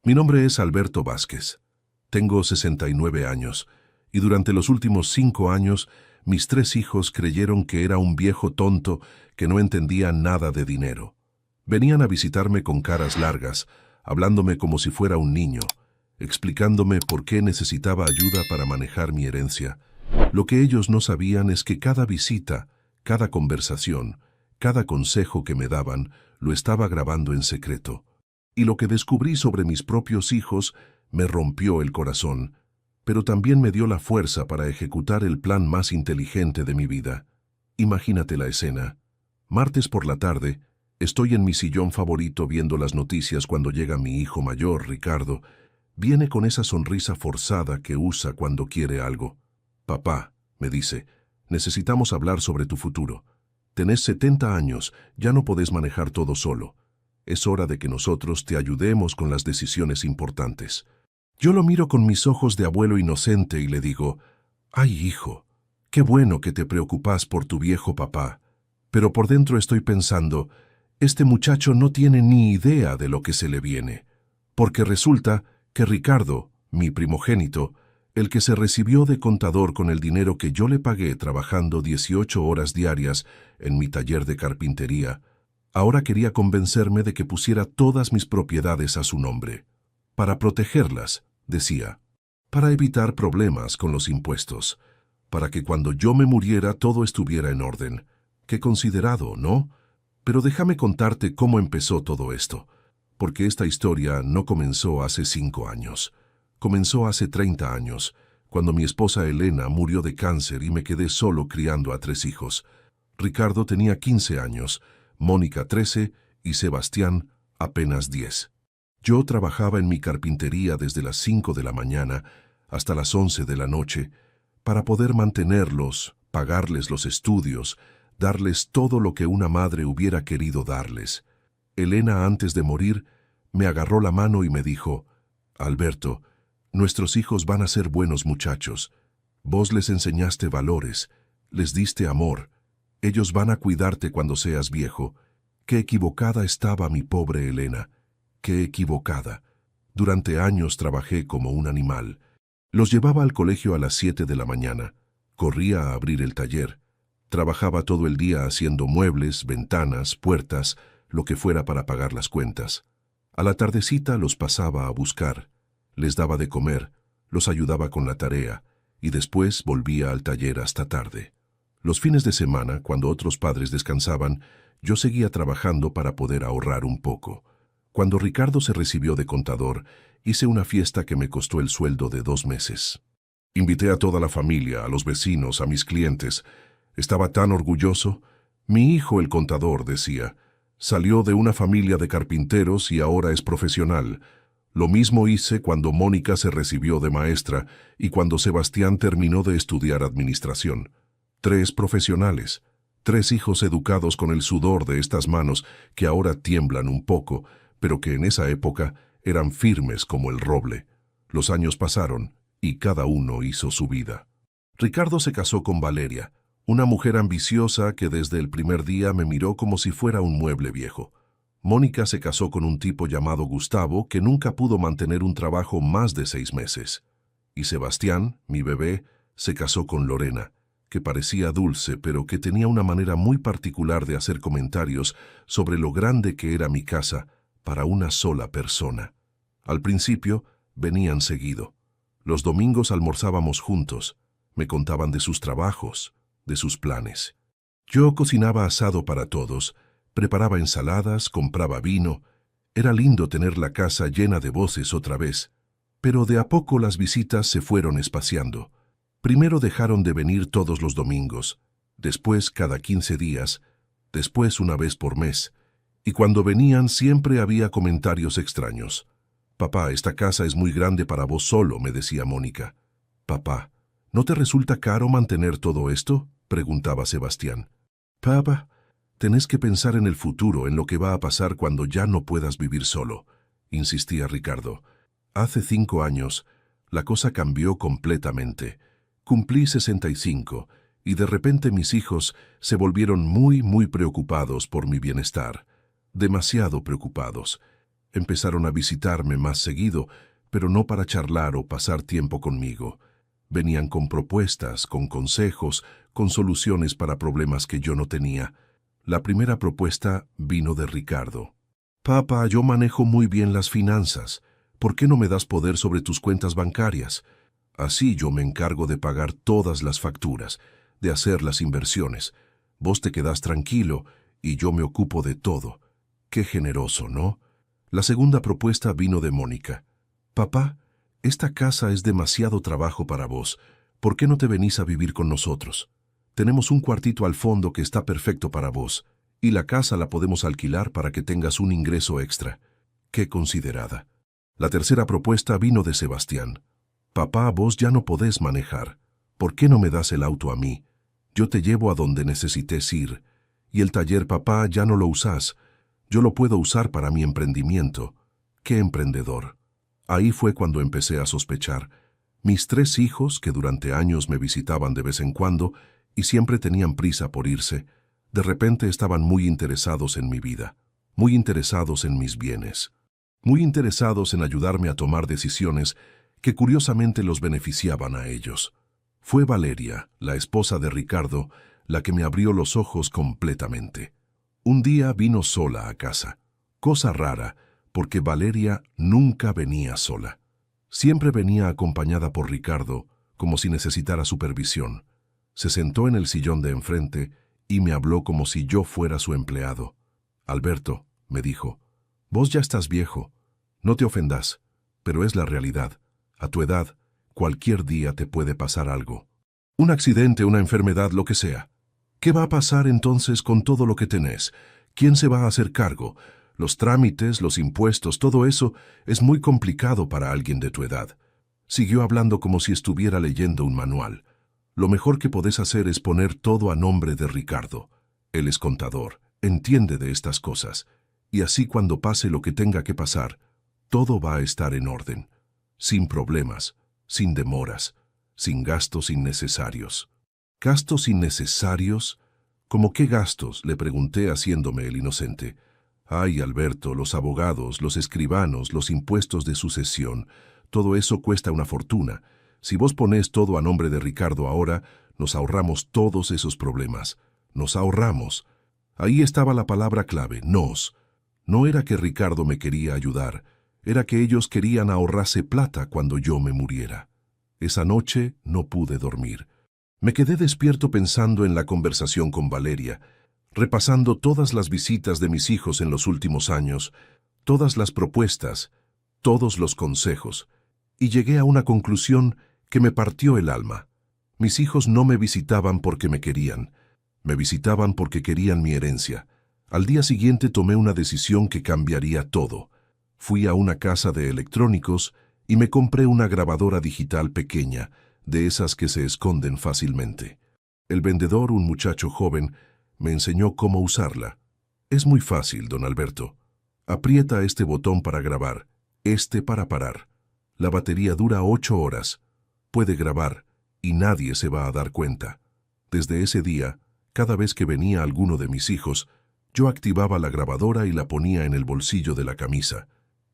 Mi nombre es Alberto Vázquez. Tengo 69 años y durante los últimos 5 años mis 3 hijos creyeron que era un viejo tonto que no entendía nada de dinero. Venían a visitarme con caras largas, hablándome como si fuera un niño, explicándome por qué necesitaba ayuda para manejar mi herencia. Lo que ellos no sabían es que cada visita, cada conversación, cada consejo que me daban, lo estaba grabando en secreto. Y lo que descubrí sobre mis propios hijos me rompió el corazón, pero también me dio la fuerza para ejecutar el plan más inteligente de mi vida. Imagínate la escena. Martes por la tarde, estoy en mi sillón favorito viendo las noticias cuando llega mi hijo mayor, Ricardo. Viene con esa sonrisa forzada que usa cuando quiere algo. «Papá», me dice, «necesitamos hablar sobre tu futuro. Tenés 70 años, ya no podés manejar todo solo. Es hora de que nosotros te ayudemos con las decisiones importantes». Yo lo miro con mis ojos de abuelo inocente y le digo, «Ay, hijo, qué bueno que te preocupas por tu viejo papá». Pero por dentro estoy pensando, este muchacho no tiene ni idea de lo que se le viene. Porque resulta que Ricardo, mi primogénito, el que se recibió de contador con el dinero que yo le pagué trabajando 18 horas diarias en mi taller de carpintería, ahora quería convencerme de que pusiera todas mis propiedades a su nombre. Para protegerlas, decía, para evitar problemas con los impuestos, para que cuando yo me muriera todo estuviera en orden. Qué considerado, ¿no? Pero déjame contarte cómo empezó todo esto, porque esta historia no comenzó hace 5 años. Comenzó hace 30 años, cuando mi esposa Elena murió de cáncer y me quedé solo criando a 3 hijos. Ricardo tenía 15 años, Mónica 13 y Sebastián apenas 10. Yo trabajaba en mi carpintería desde las 5 de la mañana hasta las 11 de la noche para poder mantenerlos, pagarles los estudios, darles todo lo que una madre hubiera querido darles. Elena, antes de morir, me agarró la mano y me dijo, «Alberto, nuestros hijos van a ser buenos muchachos. Vos les enseñaste valores, les diste amor. Ellos van a cuidarte cuando seas viejo». Qué equivocada estaba mi pobre Elena. Qué equivocada. Durante años trabajé como un animal. Los llevaba al colegio a las 7 de la mañana. Corría a abrir el taller. Trabajaba todo el día haciendo muebles, ventanas, puertas, lo que fuera para pagar las cuentas. A la tardecita los pasaba a buscar. Les daba de comer, los ayudaba con la tarea y después volvía al taller hasta tarde. Los fines de semana, cuando otros padres descansaban, yo seguía trabajando para poder ahorrar un poco. Cuando Ricardo se recibió de contador, hice una fiesta que me costó el sueldo de 2 meses. Invité a toda la familia, a los vecinos, a mis clientes. Estaba tan orgulloso. Mi hijo, el contador, decía, salió de una familia de carpinteros y ahora es profesional. Lo mismo hice cuando Mónica se recibió de maestra y cuando Sebastián terminó de estudiar administración. 3 profesionales, 3 hijos educados con el sudor de estas manos que ahora tiemblan un poco, pero que en esa época eran firmes como el roble. Los años pasaron y cada uno hizo su vida. Ricardo se casó con Valeria, una mujer ambiciosa que desde el primer día me miró como si fuera un mueble viejo. Mónica se casó con un tipo llamado Gustavo que nunca pudo mantener un trabajo más de 6 meses. Y Sebastián, mi bebé, se casó con Lorena, que parecía dulce pero que tenía una manera muy particular de hacer comentarios sobre lo grande que era mi casa para una sola persona. Al principio, venían seguido. Los domingos almorzábamos juntos. Me contaban de sus trabajos, de sus planes. Yo cocinaba asado para todos, preparaba ensaladas, compraba vino. Era lindo tener la casa llena de voces otra vez. Pero de a poco las visitas se fueron espaciando. Primero dejaron de venir todos los domingos, después cada 15 días, después una vez por mes. Y cuando venían siempre había comentarios extraños. «Papá, esta casa es muy grande para vos solo», me decía Mónica. «Papá, ¿no te resulta caro mantener todo esto?», preguntaba Sebastián. «Papá, tenés que pensar en el futuro, en lo que va a pasar cuando ya no puedas vivir solo», insistía Ricardo. Hace 5 años, la cosa cambió completamente. Cumplí 65 y de repente mis hijos se volvieron muy preocupados por mi bienestar. Demasiado preocupados. Empezaron a visitarme más seguido, pero no para charlar o pasar tiempo conmigo. Venían con propuestas, con consejos, con soluciones para problemas que yo no tenía. La primera propuesta vino de Ricardo. Papá, yo manejo muy bien las finanzas. ¿Por qué no me das poder sobre tus cuentas bancarias? Así yo me encargo de pagar todas las facturas, de hacer las inversiones. Vos te quedás tranquilo y yo me ocupo de todo. Qué generoso, ¿no? La segunda propuesta vino de Mónica. Papá, esta casa es demasiado trabajo para vos. ¿Por qué no te venís a vivir con nosotros? Tenemos un cuartito al fondo que está perfecto para vos, y la casa la podemos alquilar para que tengas un ingreso extra. Qué considerada. La tercera propuesta vino de Sebastián. Papá, vos ya no podés manejar. ¿Por qué no me das el auto a mí? Yo te llevo a donde necesites ir. Y el taller, papá, ya no lo usás. Yo lo puedo usar para mi emprendimiento. ¡Qué emprendedor! Ahí fue cuando empecé a sospechar. Mis 3 hijos, que durante años me visitaban de vez en cuando y siempre tenían prisa por irse, de repente estaban muy interesados en mi vida, muy interesados en mis bienes, muy interesados en ayudarme a tomar decisiones que curiosamente los beneficiaban a ellos. Fue Valeria, la esposa de Ricardo, la que me abrió los ojos completamente. Un día vino sola a casa. Cosa rara, porque Valeria nunca venía sola. Siempre venía acompañada por Ricardo, como si necesitara supervisión. Se sentó en el sillón de enfrente y me habló como si yo fuera su empleado. Alberto, me dijo, vos ya estás viejo. No te ofendás, pero es la realidad. A tu edad, cualquier día te puede pasar algo. Un accidente, una enfermedad, lo que sea. ¿Qué va a pasar entonces con todo lo que tenés? ¿Quién se va a hacer cargo? Los trámites, los impuestos, todo eso es muy complicado para alguien de tu edad. Siguió hablando como si estuviera leyendo un manual. Lo mejor que podés hacer es poner todo a nombre de Ricardo. Él es contador, entiende de estas cosas. Y así cuando pase lo que tenga que pasar, todo va a estar en orden. Sin problemas, sin demoras, sin gastos innecesarios. ¿Gastos innecesarios? ¿Cómo qué gastos?, le pregunté haciéndome el inocente. Ay, Alberto, los abogados, los escribanos, los impuestos de sucesión, todo eso cuesta una fortuna. Si vos ponés todo a nombre de Ricardo ahora, nos ahorramos todos esos problemas. Nos ahorramos. Ahí estaba la palabra clave, nos. No era que Ricardo me quería ayudar, era que ellos querían ahorrarse plata cuando yo me muriera. Esa noche no pude dormir. Me quedé despierto pensando en la conversación con Valeria, repasando todas las visitas de mis hijos en los últimos años, todas las propuestas, todos los consejos, y llegué a una conclusión que me partió el alma. Mis hijos no me visitaban porque me querían, me visitaban porque querían mi herencia. Al día siguiente tomé una decisión que cambiaría todo. Fui a una casa de electrónicos y me compré una grabadora digital pequeña, de esas que se esconden fácilmente. El vendedor, un muchacho joven, me enseñó cómo usarla. Es muy fácil, don Alberto. Aprieta este botón para grabar, este para parar. La batería dura 8 horas. Puede grabar y nadie se va a dar cuenta. Desde ese día, cada vez que venía alguno de mis hijos, yo activaba la grabadora y la ponía en el bolsillo de la camisa.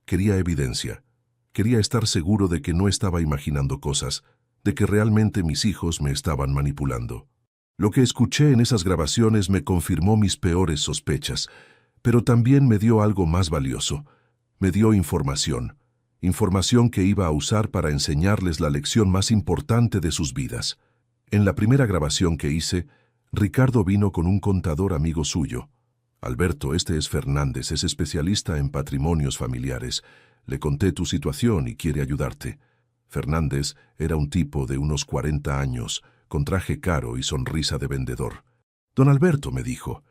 Quería evidencia. Quería estar seguro de que no estaba imaginando cosas, de que realmente mis hijos me estaban manipulando. Lo que escuché en esas grabaciones me confirmó mis peores sospechas, pero también me dio algo más valioso. Me dio información. Información que iba a usar para enseñarles la lección más importante de sus vidas. En la primera grabación que hice, Ricardo vino con un contador amigo suyo. Alberto, este es Fernández, es especialista en patrimonios familiares. Le conté tu situación y quiere ayudarte. Fernández era un tipo de unos 40 años, con traje caro y sonrisa de vendedor. Don Alberto, me dijo,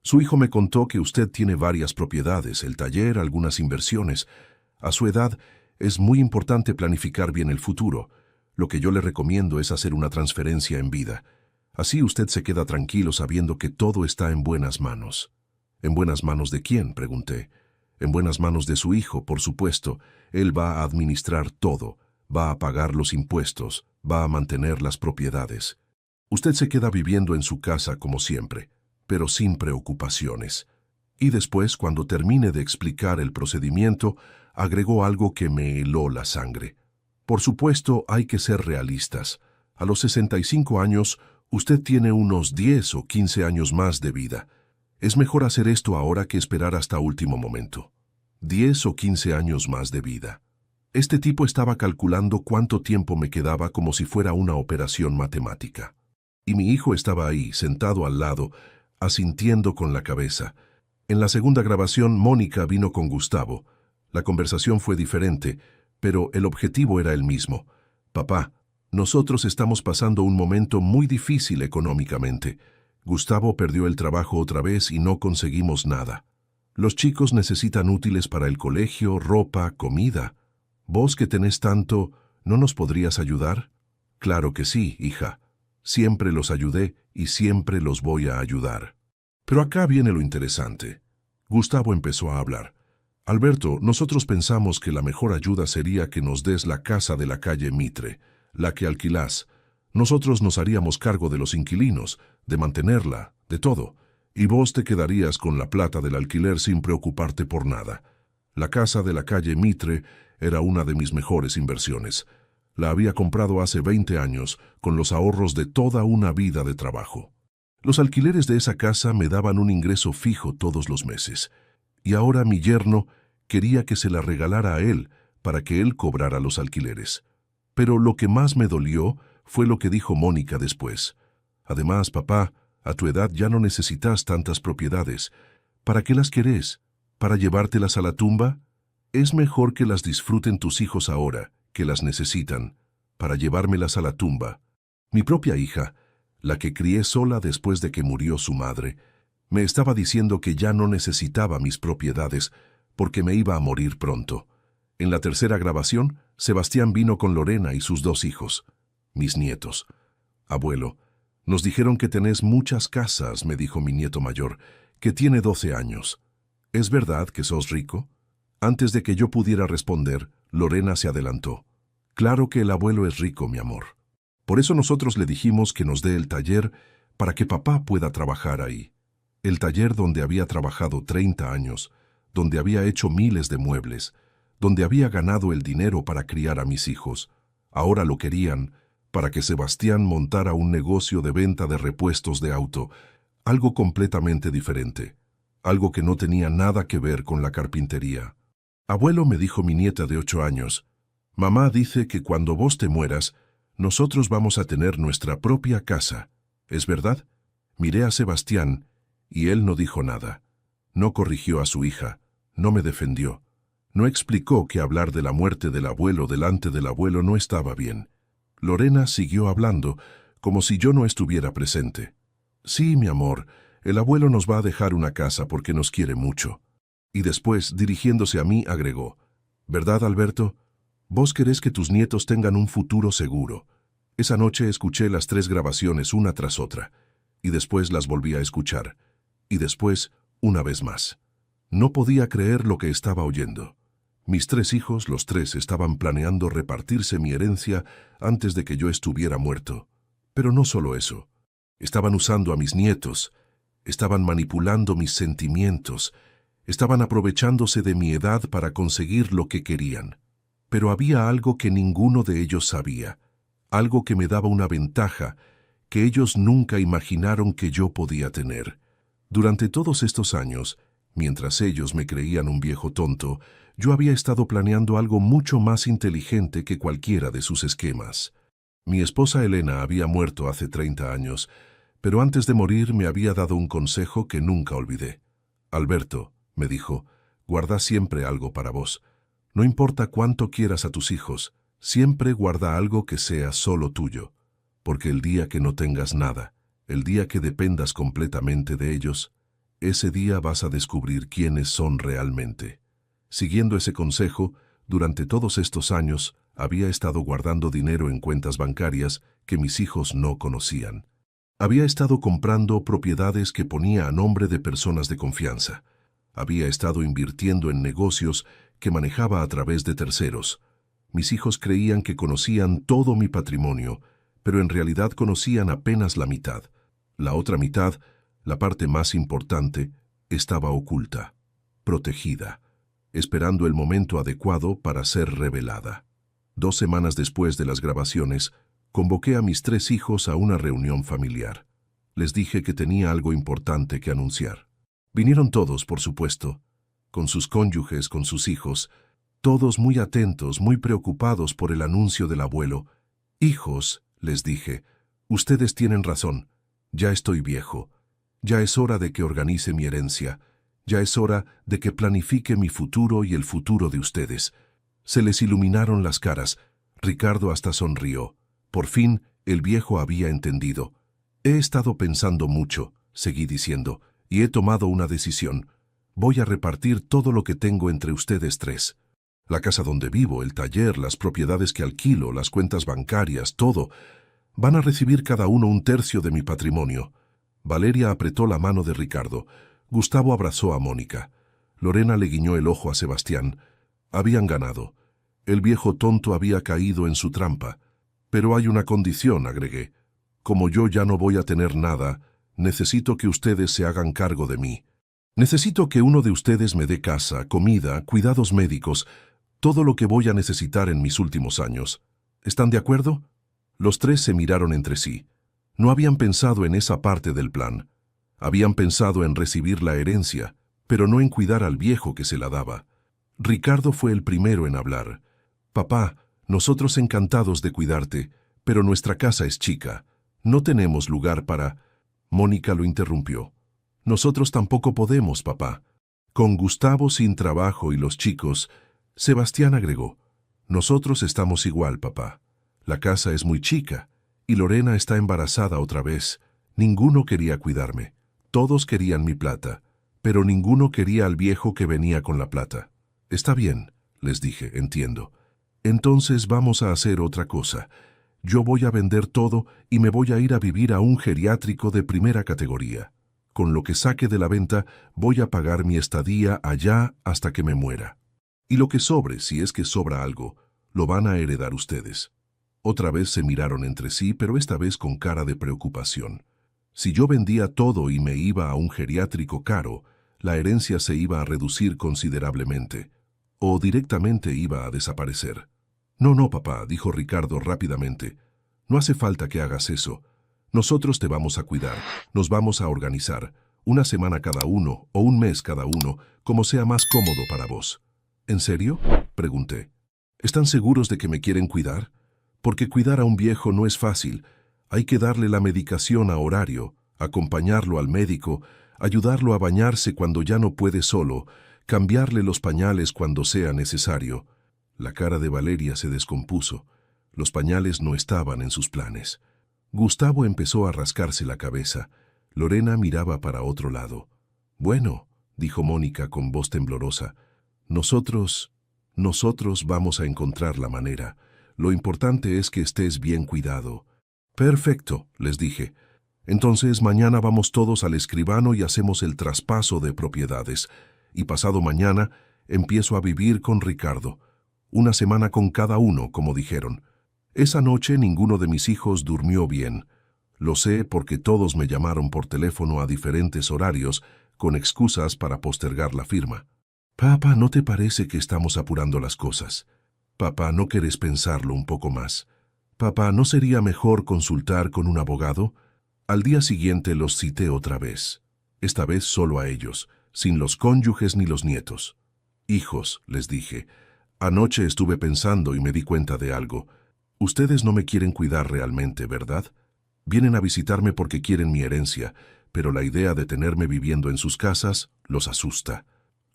su hijo me contó que usted tiene varias propiedades, el taller, algunas inversiones. A su edad es muy importante planificar bien el futuro. Lo que yo le recomiendo es hacer una transferencia en vida. Así usted se queda tranquilo sabiendo que todo está en buenas manos. ¿En buenas manos de quién?, pregunté. En buenas manos de su hijo, por supuesto. Él va a administrar todo, va a pagar los impuestos, va a mantener las propiedades. Usted se queda viviendo en su casa como siempre, pero sin preocupaciones. Y después, cuando termine de explicar el procedimiento, agregó algo que me heló la sangre. Por supuesto, hay que ser realistas. A los 65 años, usted tiene unos 10 o 15 años más de vida. Es mejor hacer esto ahora que esperar hasta último momento. 10 o 15 años más de vida. Este tipo estaba calculando cuánto tiempo me quedaba como si fuera una operación matemática. Y mi hijo estaba ahí, sentado al lado, asintiendo con la cabeza. En la segunda grabación, Mónica vino con Gustavo. La conversación fue diferente, pero el objetivo era el mismo. Papá, nosotros estamos pasando un momento muy difícil económicamente. Gustavo perdió el trabajo otra vez y no conseguimos nada. Los chicos necesitan útiles para el colegio, ropa, comida. Vos que tenés tanto, ¿no nos podrías ayudar? Claro que sí, hija. Siempre los ayudé y siempre los voy a ayudar. Pero acá viene lo interesante. Gustavo empezó a hablar. Alberto, nosotros pensamos que la mejor ayuda sería que nos des la casa de la calle Mitre, la que alquilás. Nosotros nos haríamos cargo de los inquilinos, de mantenerla, de todo, y vos te quedarías con la plata del alquiler sin preocuparte por nada. La casa de la calle Mitre era una de mis mejores inversiones. La había comprado hace 20 años, con los ahorros de toda una vida de trabajo. Los alquileres de esa casa me daban un ingreso fijo todos los meses, y ahora mi yerno quería que se la regalara a él para que él cobrara los alquileres. Pero lo que más me dolió fue lo que dijo Mónica después. Además, papá, a tu edad ya no necesitas tantas propiedades. ¿Para qué las querés? ¿Para llevártelas a la tumba? Es mejor que las disfruten tus hijos ahora, que las necesitan, para llevármelas a la tumba. Mi propia hija, la que crié sola después de que murió su madre, me estaba diciendo que ya no necesitaba mis propiedades porque me iba a morir pronto. En la tercera grabación, Sebastián vino con Lorena y sus 2 hijos, mis nietos. Abuelo, nos dijeron que tenés muchas casas, me dijo mi nieto mayor, que tiene 12 años. ¿Es verdad que sos rico? Antes de que yo pudiera responder, Lorena se adelantó. Claro que el abuelo es rico, mi amor. Por eso nosotros le dijimos que nos dé el taller para que papá pueda trabajar ahí. El taller donde había trabajado 30 años, donde había hecho miles de muebles, donde había ganado el dinero para criar a mis hijos. Ahora lo querían para que Sebastián montara un negocio de venta de repuestos de auto, algo completamente diferente, algo que no tenía nada que ver con la carpintería. Abuelo, me dijo mi nieta de 8 años, mamá dice que cuando vos te mueras, nosotros vamos a tener nuestra propia casa. ¿Es verdad? Miré a Sebastián y él no dijo nada. No corrigió a su hija, no me defendió. No explicó que hablar de la muerte del abuelo delante del abuelo no estaba bien. Lorena siguió hablando, como si yo no estuviera presente. Sí, mi amor, el abuelo nos va a dejar una casa porque nos quiere mucho. Y después, dirigiéndose a mí, agregó, ¿verdad, Alberto? Vos querés que tus nietos tengan un futuro seguro. Esa noche escuché las 3 grabaciones una tras otra, y después las volví a escuchar, y después una vez más. No podía creer lo que estaba oyendo. Mis 3 hijos, los 3, estaban planeando repartirse mi herencia antes de que yo estuviera muerto. Pero no solo eso. Estaban usando a mis nietos, estaban manipulando mis sentimientos, estaban aprovechándose de mi edad para conseguir lo que querían. Pero había algo que ninguno de ellos sabía, algo que me daba una ventaja que ellos nunca imaginaron que yo podía tener. Durante todos estos años, mientras ellos me creían un viejo tonto, yo había estado planeando algo mucho más inteligente que cualquiera de sus esquemas. Mi esposa Elena había muerto hace 30 años, pero antes de morir me había dado un consejo que nunca olvidé. Alberto, me dijo, guarda siempre algo para vos. No importa cuánto quieras a tus hijos, siempre guarda algo que sea solo tuyo, porque el día que no tengas nada, el día que dependas completamente de ellos, ese día vas a descubrir quiénes son realmente. Siguiendo ese consejo, durante todos estos años había estado guardando dinero en cuentas bancarias que mis hijos no conocían. Había estado comprando propiedades que ponía a nombre de personas de confianza. Había estado invirtiendo en negocios que manejaba a través de terceros. Mis hijos creían que conocían todo mi patrimonio, pero en realidad conocían apenas la mitad. La otra mitad, la parte más importante, estaba oculta, protegida, esperando el momento adecuado para ser revelada. 2 semanas después de las grabaciones, convoqué a mis 3 hijos a una reunión familiar. Les dije que tenía algo importante que anunciar. Vinieron todos, por supuesto, con sus cónyuges, con sus hijos, todos muy atentos, muy preocupados por el anuncio del abuelo. «Hijos», les dije, «ustedes tienen razón. Ya estoy viejo. Ya es hora de que organice mi herencia. Ya es hora de que planifique mi futuro y el futuro de ustedes». Se les iluminaron las caras. Ricardo hasta sonrió. Por fin, el viejo había entendido. «He estado pensando mucho», seguí diciendo, «y he tomado una decisión. Voy a repartir todo lo que tengo entre ustedes 3. La casa donde vivo, el taller, las propiedades que alquilo, las cuentas bancarias, todo. Van a recibir cada uno 1/3 de mi patrimonio». Valeria apretó la mano de Ricardo. Gustavo abrazó a Mónica. Lorena le guiñó el ojo a Sebastián. Habían ganado. El viejo tonto había caído en su trampa. «Pero hay una condición», agregué. «Como yo ya no voy a tener nada, necesito que ustedes se hagan cargo de mí. Necesito que uno de ustedes me dé casa, comida, cuidados médicos, todo lo que voy a necesitar en mis últimos años. ¿Están de acuerdo?» Los 3 se miraron entre sí. No habían pensado en esa parte del plan. Habían pensado en recibir la herencia, pero no en cuidar al viejo que se la daba. Ricardo fue el primero en hablar. «Papá, nosotros encantados de cuidarte, pero nuestra casa es chica. No tenemos lugar para...» Mónica lo interrumpió. «Nosotros tampoco podemos, papá. Con Gustavo sin trabajo y los chicos...» Sebastián agregó. «Nosotros estamos igual, papá. La casa es muy chica, y Lorena está embarazada otra vez. Ninguno quería cuidarme. Todos querían mi plata, pero ninguno quería al viejo que venía con la plata». «Está bien», les dije, «entiendo. Entonces vamos a hacer otra cosa. Yo voy a vender todo y me voy a ir a vivir a un geriátrico de primera categoría. Con lo que saque de la venta, voy a pagar mi estadía allá hasta que me muera. Y lo que sobre, si es que sobra algo, lo van a heredar ustedes». Otra vez se miraron entre sí, pero esta vez con cara de preocupación. Si yo vendía todo y me iba a un geriátrico caro, la herencia se iba a reducir considerablemente, o directamente iba a desaparecer. «No, no, papá», dijo Ricardo rápidamente. «No hace falta que hagas eso. Nosotros te vamos a cuidar, nos vamos a organizar, 1 semana cada uno o 1 mes cada uno, como sea más cómodo para vos». «¿En serio?», pregunté. «¿Están seguros de que me quieren cuidar? Porque cuidar a un viejo no es fácil. Hay que darle la medicación a horario, acompañarlo al médico, ayudarlo a bañarse cuando ya no puede solo, cambiarle los pañales cuando sea necesario». La cara de Valeria se descompuso. Los pañales no estaban en sus planes. Gustavo empezó a rascarse la cabeza. Lorena miraba para otro lado. «Bueno», dijo Mónica con voz temblorosa, Nosotros vamos a encontrar la manera. Lo importante es que estés bien cuidado». «Perfecto», les dije. «Entonces mañana vamos todos al escribano y hacemos el traspaso de propiedades. Y pasado mañana empiezo a vivir con Ricardo. 1 semana con cada uno, como dijeron. Esa noche ninguno de mis hijos durmió bien. Lo sé porque todos me llamaron por teléfono a diferentes horarios con excusas para postergar la firma. Papá, ¿no te parece que estamos apurando las cosas? Papá, ¿no querés pensarlo un poco más? Papá, ¿no sería mejor consultar con un abogado?» Al día siguiente los cité otra vez. Esta vez solo a ellos, sin los cónyuges ni los nietos. «Hijos», les dije, «anoche estuve pensando y me di cuenta de algo. Ustedes no me quieren cuidar realmente, ¿verdad? Vienen a visitarme porque quieren mi herencia, pero la idea de tenerme viviendo en sus casas los asusta».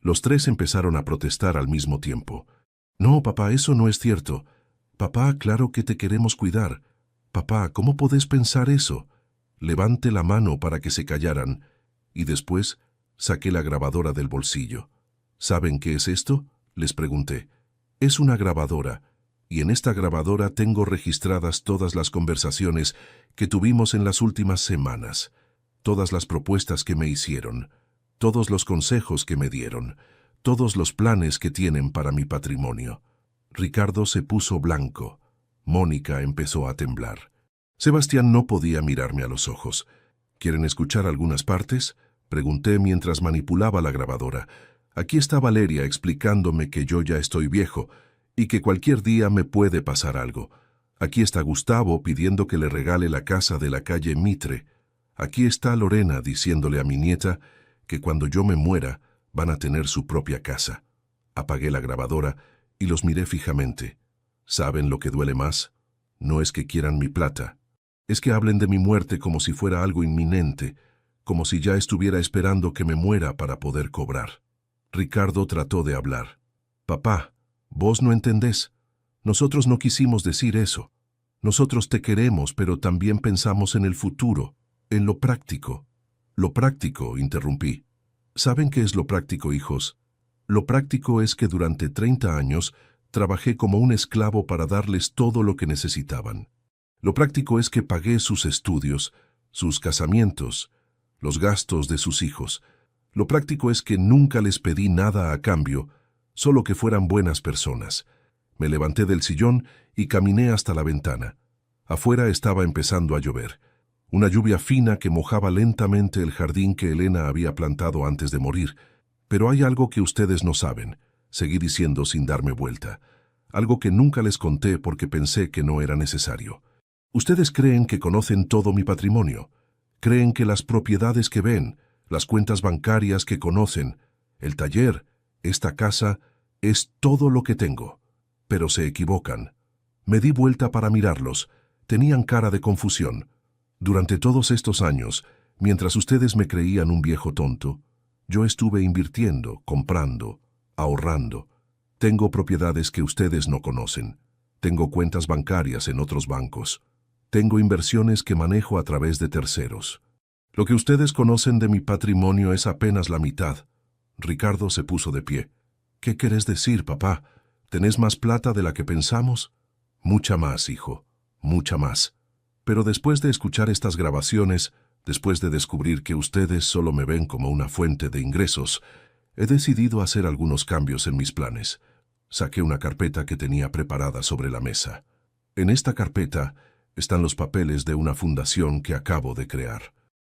Los 3 empezaron a protestar al mismo tiempo. «No, papá, eso no es cierto. Papá, claro que te queremos cuidar. Papá, ¿cómo podés pensar eso?» Levanté la mano para que se callaran, y después saqué la grabadora del bolsillo. «¿Saben qué es esto?», les pregunté. «Es una grabadora, y en esta grabadora tengo registradas todas las conversaciones que tuvimos en las últimas semanas, todas las propuestas que me hicieron, todos los consejos que me dieron, todos los planes que tienen para mi patrimonio». Ricardo se puso blanco. Mónica empezó a temblar. Sebastián no podía mirarme a los ojos. «¿Quieren escuchar algunas partes? Pregunté mientras manipulaba la grabadora. Aquí está Valeria explicándome que yo ya estoy viejo y que cualquier día me puede pasar algo. Aquí está Gustavo pidiendo que le regale la casa de la calle Mitre. Aquí está Lorena diciéndole a mi nieta que cuando yo me muera van a tener su propia casa. Apagué la grabadora y los miré fijamente. ¿Saben lo que duele más? No es que quieran mi plata. Es que hablen de mi muerte como si fuera algo inminente, como si ya estuviera esperando que me muera para poder cobrar. Ricardo trató de hablar. Papá, vos no entendés. Nosotros no quisimos decir eso. Nosotros te queremos, pero también pensamos en el futuro, en lo práctico. Lo práctico, interrumpí. ¿Saben qué es lo práctico, hijos? Lo práctico es que durante 30 años trabajé como un esclavo para darles todo lo que necesitaban. Lo práctico es que pagué sus estudios, sus casamientos, los gastos de sus hijos. Lo práctico es que nunca les pedí nada a cambio, solo que fueran buenas personas. Me levanté del sillón y caminé hasta la ventana. Afuera estaba empezando a llover. Una lluvia fina que mojaba lentamente el jardín que Elena había plantado antes de morir. Pero hay algo que ustedes no saben, seguí diciendo sin darme vuelta. Algo que nunca les conté porque pensé que no era necesario. Ustedes creen que conocen todo mi patrimonio. Creen que las propiedades que ven, las cuentas bancarias que conocen, el taller, esta casa, es todo lo que tengo. Pero se equivocan. Me di vuelta para mirarlos. Tenían cara de confusión. Durante todos estos años, mientras ustedes me creían un viejo tonto, yo estuve invirtiendo, comprando, ahorrando. Tengo propiedades que ustedes no conocen. Tengo cuentas bancarias en otros bancos. Tengo inversiones que manejo a través de terceros. Lo que ustedes conocen de mi patrimonio es apenas la mitad. Ricardo se puso de pie. ¿Qué querés decir, papá? ¿Tenés más plata de la que pensamos? Mucha más, hijo, mucha más. Pero después de escuchar estas grabaciones, después de descubrir que ustedes solo me ven como una fuente de ingresos, he decidido hacer algunos cambios en mis planes. Saqué una carpeta que tenía preparada sobre la mesa. En esta carpeta están los papeles de una fundación que acabo de crear.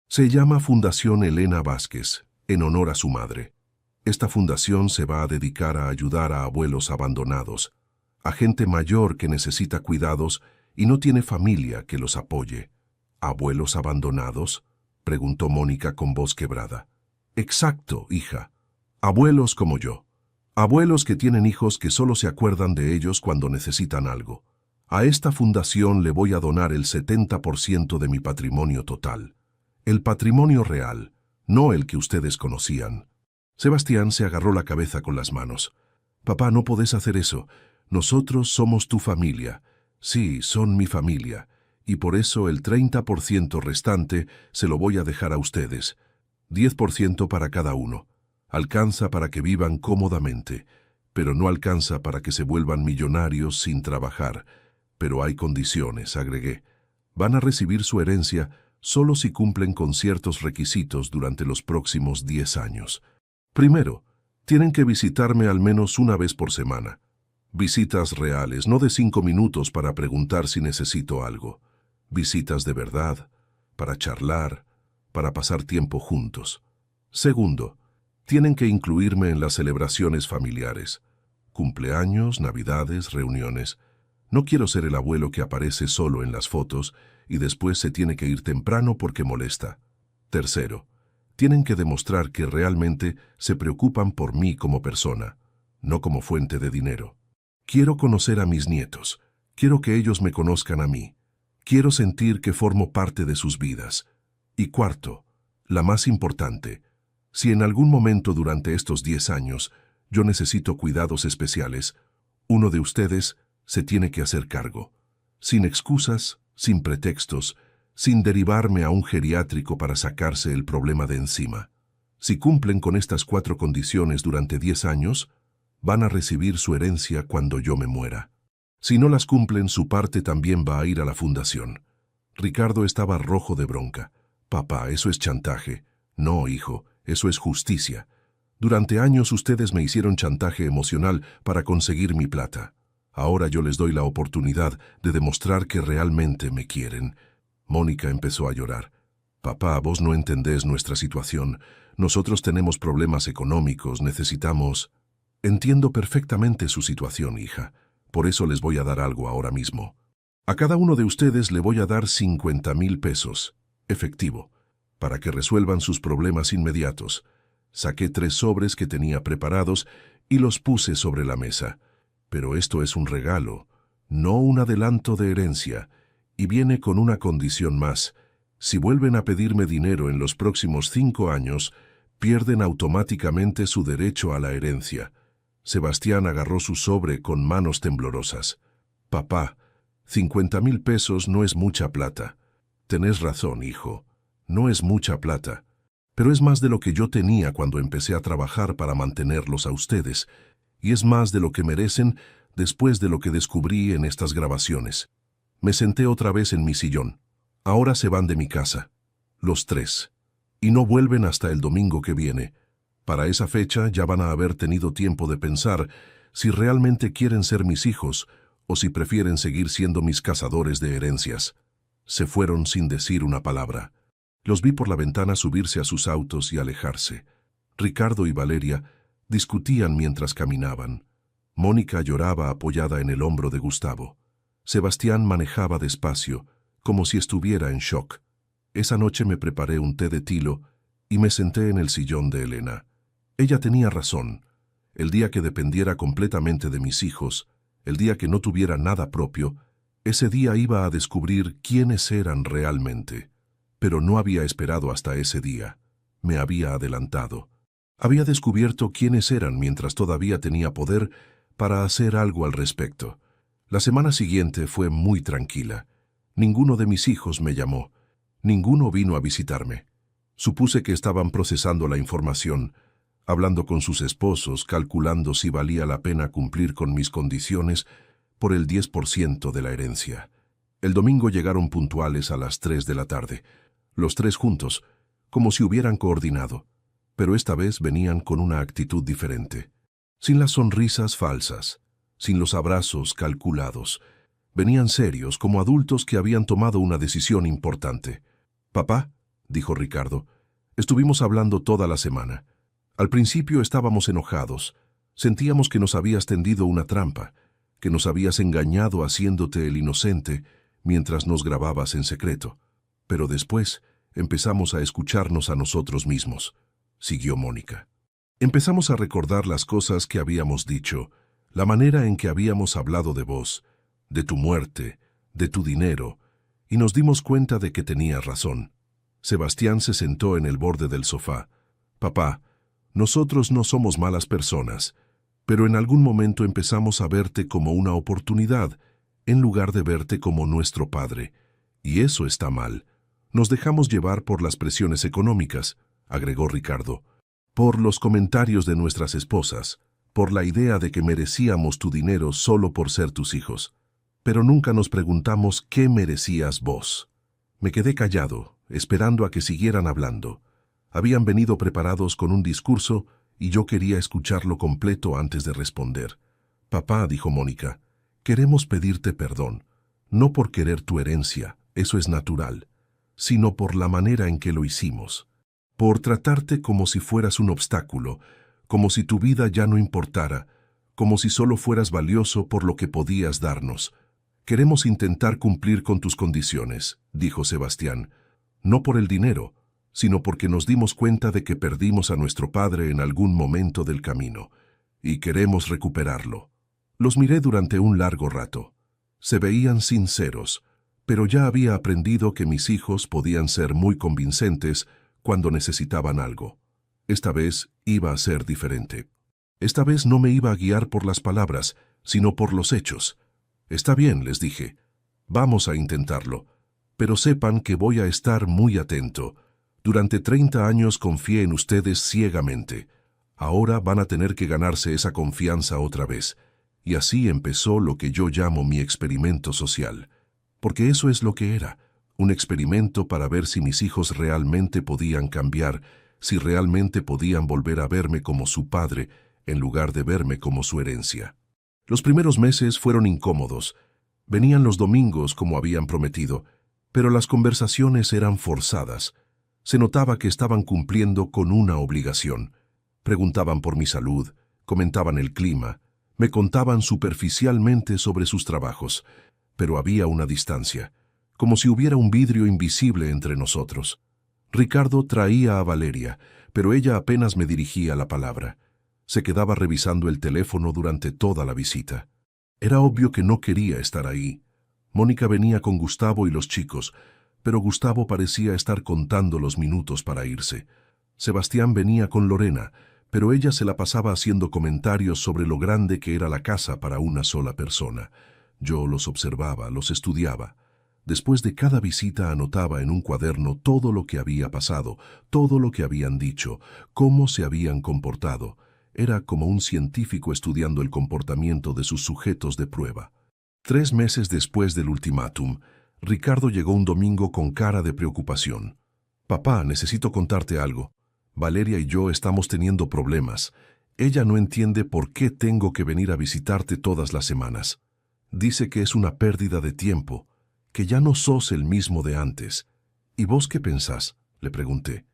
Se llama Fundación Elena Vázquez, en honor a su madre. Esta fundación se va a dedicar a ayudar a abuelos abandonados, a gente mayor que necesita cuidados y no tiene familia que los apoye. ¿Abuelos abandonados?, preguntó Mónica con voz quebrada. Exacto, hija. Abuelos como yo. Abuelos que tienen hijos que solo se acuerdan de ellos cuando necesitan algo. A esta fundación le voy a donar el 70% de mi patrimonio total. El patrimonio real, no el que ustedes conocían. Sebastián se agarró la cabeza con las manos. Papá, no podés hacer eso. Nosotros somos tu familia. Sí, son mi familia. Y por eso el 30% restante se lo voy a dejar a ustedes. 10% para cada uno. Alcanza para que vivan cómodamente, pero no alcanza para que se vuelvan millonarios sin trabajar. Pero hay condiciones, agregué. Van a recibir su herencia solo si cumplen con ciertos requisitos durante los próximos 10 años. Primero, tienen que visitarme al menos una vez por semana. Visitas reales, no de 5 minutos para preguntar si necesito algo. Visitas de verdad, para charlar, para pasar tiempo juntos. Segundo, tienen que incluirme en las celebraciones familiares. Cumpleaños, navidades, reuniones. No quiero ser el abuelo que aparece solo en las fotos y después se tiene que ir temprano porque molesta. Tercero, tienen que demostrar que realmente se preocupan por mí como persona, no como fuente de dinero. Quiero conocer a mis nietos. Quiero que ellos me conozcan a mí. Quiero sentir que formo parte de sus vidas. Y cuarto, la más importante, si en algún momento durante estos 10 años yo necesito cuidados especiales, uno de ustedes se tiene que hacer cargo. Sin excusas, sin pretextos, sin derivarme a un geriátrico para sacarse el problema de encima. Si cumplen con estas 4 condiciones durante 10 años, van a recibir su herencia cuando yo me muera. Si no las cumplen, su parte también va a ir a la fundación. Ricardo estaba rojo de bronca. Papá, eso es chantaje. No, hijo, eso es justicia. Durante años ustedes me hicieron chantaje emocional para conseguir mi plata. Ahora yo les doy la oportunidad de demostrar que realmente me quieren. Mónica empezó a llorar. Papá, vos no entendés nuestra situación. Nosotros tenemos problemas económicos, necesitamos... Entiendo perfectamente su situación, hija. Por eso les voy a dar algo ahora mismo. A cada uno de ustedes le voy a dar 50,000 pesos, efectivo, para que resuelvan sus problemas inmediatos. Saqué 3 sobres que tenía preparados y los puse sobre la mesa. Pero esto es un regalo, no un adelanto de herencia, y viene con una condición más. Si vuelven a pedirme dinero en los próximos 5 años, pierden automáticamente su derecho a la herencia. Sebastián agarró su sobre con manos temblorosas. Papá, 50,000 pesos no es mucha plata. Tenés razón, hijo, no es mucha plata. Pero es más de lo que yo tenía cuando empecé a trabajar para mantenerlos a ustedes, y es más de lo que merecen después de lo que descubrí en estas grabaciones. Me senté otra vez en mi sillón. Ahora se van de mi casa, los 3, y no vuelven hasta el domingo que viene. Para esa fecha ya van a haber tenido tiempo de pensar si realmente quieren ser mis hijos o si prefieren seguir siendo mis cazadores de herencias. Se fueron sin decir una palabra. Los vi por la ventana subirse a sus autos y alejarse. Ricardo y Valeria discutían mientras caminaban. Mónica lloraba apoyada en el hombro de Gustavo. Sebastián manejaba despacio, como si estuviera en shock. Esa noche me preparé un té de tilo y me senté en el sillón de Elena. Ella tenía razón. El día que dependiera completamente de mis hijos, el día que no tuviera nada propio, ese día iba a descubrir quiénes eran realmente. Pero no había esperado hasta ese día. Me había adelantado. Había descubierto quiénes eran mientras todavía tenía poder para hacer algo al respecto. La semana siguiente fue muy tranquila. Ninguno de mis hijos me llamó. Ninguno vino a visitarme. Supuse que estaban procesando la información, hablando con sus esposos, calculando si valía la pena cumplir con mis condiciones por el 10% de la herencia. El domingo llegaron puntuales a las 3 de la tarde, los 3 juntos, como si hubieran coordinado, pero esta vez venían con una actitud diferente, sin las sonrisas falsas, sin los abrazos calculados. Venían serios, como adultos que habían tomado una decisión importante. «Papá», dijo Ricardo, «estuvimos hablando toda la semana. Al principio estábamos enojados. Sentíamos que nos habías tendido una trampa, que nos habías engañado haciéndote el inocente mientras nos grababas en secreto. Pero después empezamos a escucharnos a nosotros mismos», siguió Mónica. «Empezamos a recordar las cosas que habíamos dicho, la manera en que habíamos hablado de vos, de tu muerte, de tu dinero, y nos dimos cuenta de que tenías razón». Sebastián se sentó en el borde del sofá. «Papá, nosotros no somos malas personas, pero en algún momento empezamos a verte como una oportunidad, en lugar de verte como nuestro padre. Y eso está mal. Nos dejamos llevar por las presiones económicas», agregó Ricardo, «por los comentarios de nuestras esposas, por la idea de que merecíamos tu dinero solo por ser tus hijos. Pero nunca nos preguntamos qué merecías vos». Me quedé callado, esperando a que siguieran hablando. Habían venido preparados con un discurso y yo quería escucharlo completo antes de responder. «Papá», dijo Mónica, «queremos pedirte perdón, no por querer tu herencia, eso es natural, sino por la manera en que lo hicimos, por tratarte como si fueras un obstáculo, como si tu vida ya no importara, como si solo fueras valioso por lo que podías darnos. Queremos intentar cumplir con tus condiciones», dijo Sebastián, «no por el dinero, sino porque nos dimos cuenta de que perdimos a nuestro padre en algún momento del camino, y queremos recuperarlo». Los miré durante un largo rato. Se veían sinceros, pero ya había aprendido que mis hijos podían ser muy convincentes cuando necesitaban algo. Esta vez iba a ser diferente. Esta vez no me iba a guiar por las palabras, sino por los hechos. «Está bien», les dije. «Vamos a intentarlo, pero sepan que voy a estar muy atento. Durante 30 años confié en ustedes ciegamente. Ahora van a tener que ganarse esa confianza otra vez». Y así empezó lo que yo llamo mi experimento social. Porque eso es lo que era, un experimento para ver si mis hijos realmente podían cambiar, si realmente podían volver a verme como su padre, en lugar de verme como su herencia. Los primeros meses fueron incómodos. Venían los domingos como habían prometido, pero las conversaciones eran forzadas. Se notaba que estaban cumpliendo con una obligación. Preguntaban por mi salud, comentaban el clima, me contaban superficialmente sobre sus trabajos, pero había una distancia, como si hubiera un vidrio invisible entre nosotros. Ricardo traía a Valeria, pero ella apenas me dirigía la palabra. Se quedaba revisando el teléfono durante toda la visita. Era obvio que no quería estar ahí. Mónica venía con Gustavo y los chicos, pero Gustavo parecía estar contando los minutos para irse. Sebastián venía con Lorena, pero ella se la pasaba haciendo comentarios sobre lo grande que era la casa para una sola persona. Yo los observaba, los estudiaba. Después de cada visita anotaba en un cuaderno todo lo que había pasado, todo lo que habían dicho, cómo se habían comportado. Era como un científico estudiando el comportamiento de sus sujetos de prueba. 3 meses después del ultimátum, Ricardo llegó un domingo con cara de preocupación. «Papá, necesito contarte algo. Valeria y yo estamos teniendo problemas. Ella no entiende por qué tengo que venir a visitarte todas las semanas. Dice que es una pérdida de tiempo, que ya no sos el mismo de antes. ¿Y vos qué pensás?», le pregunté.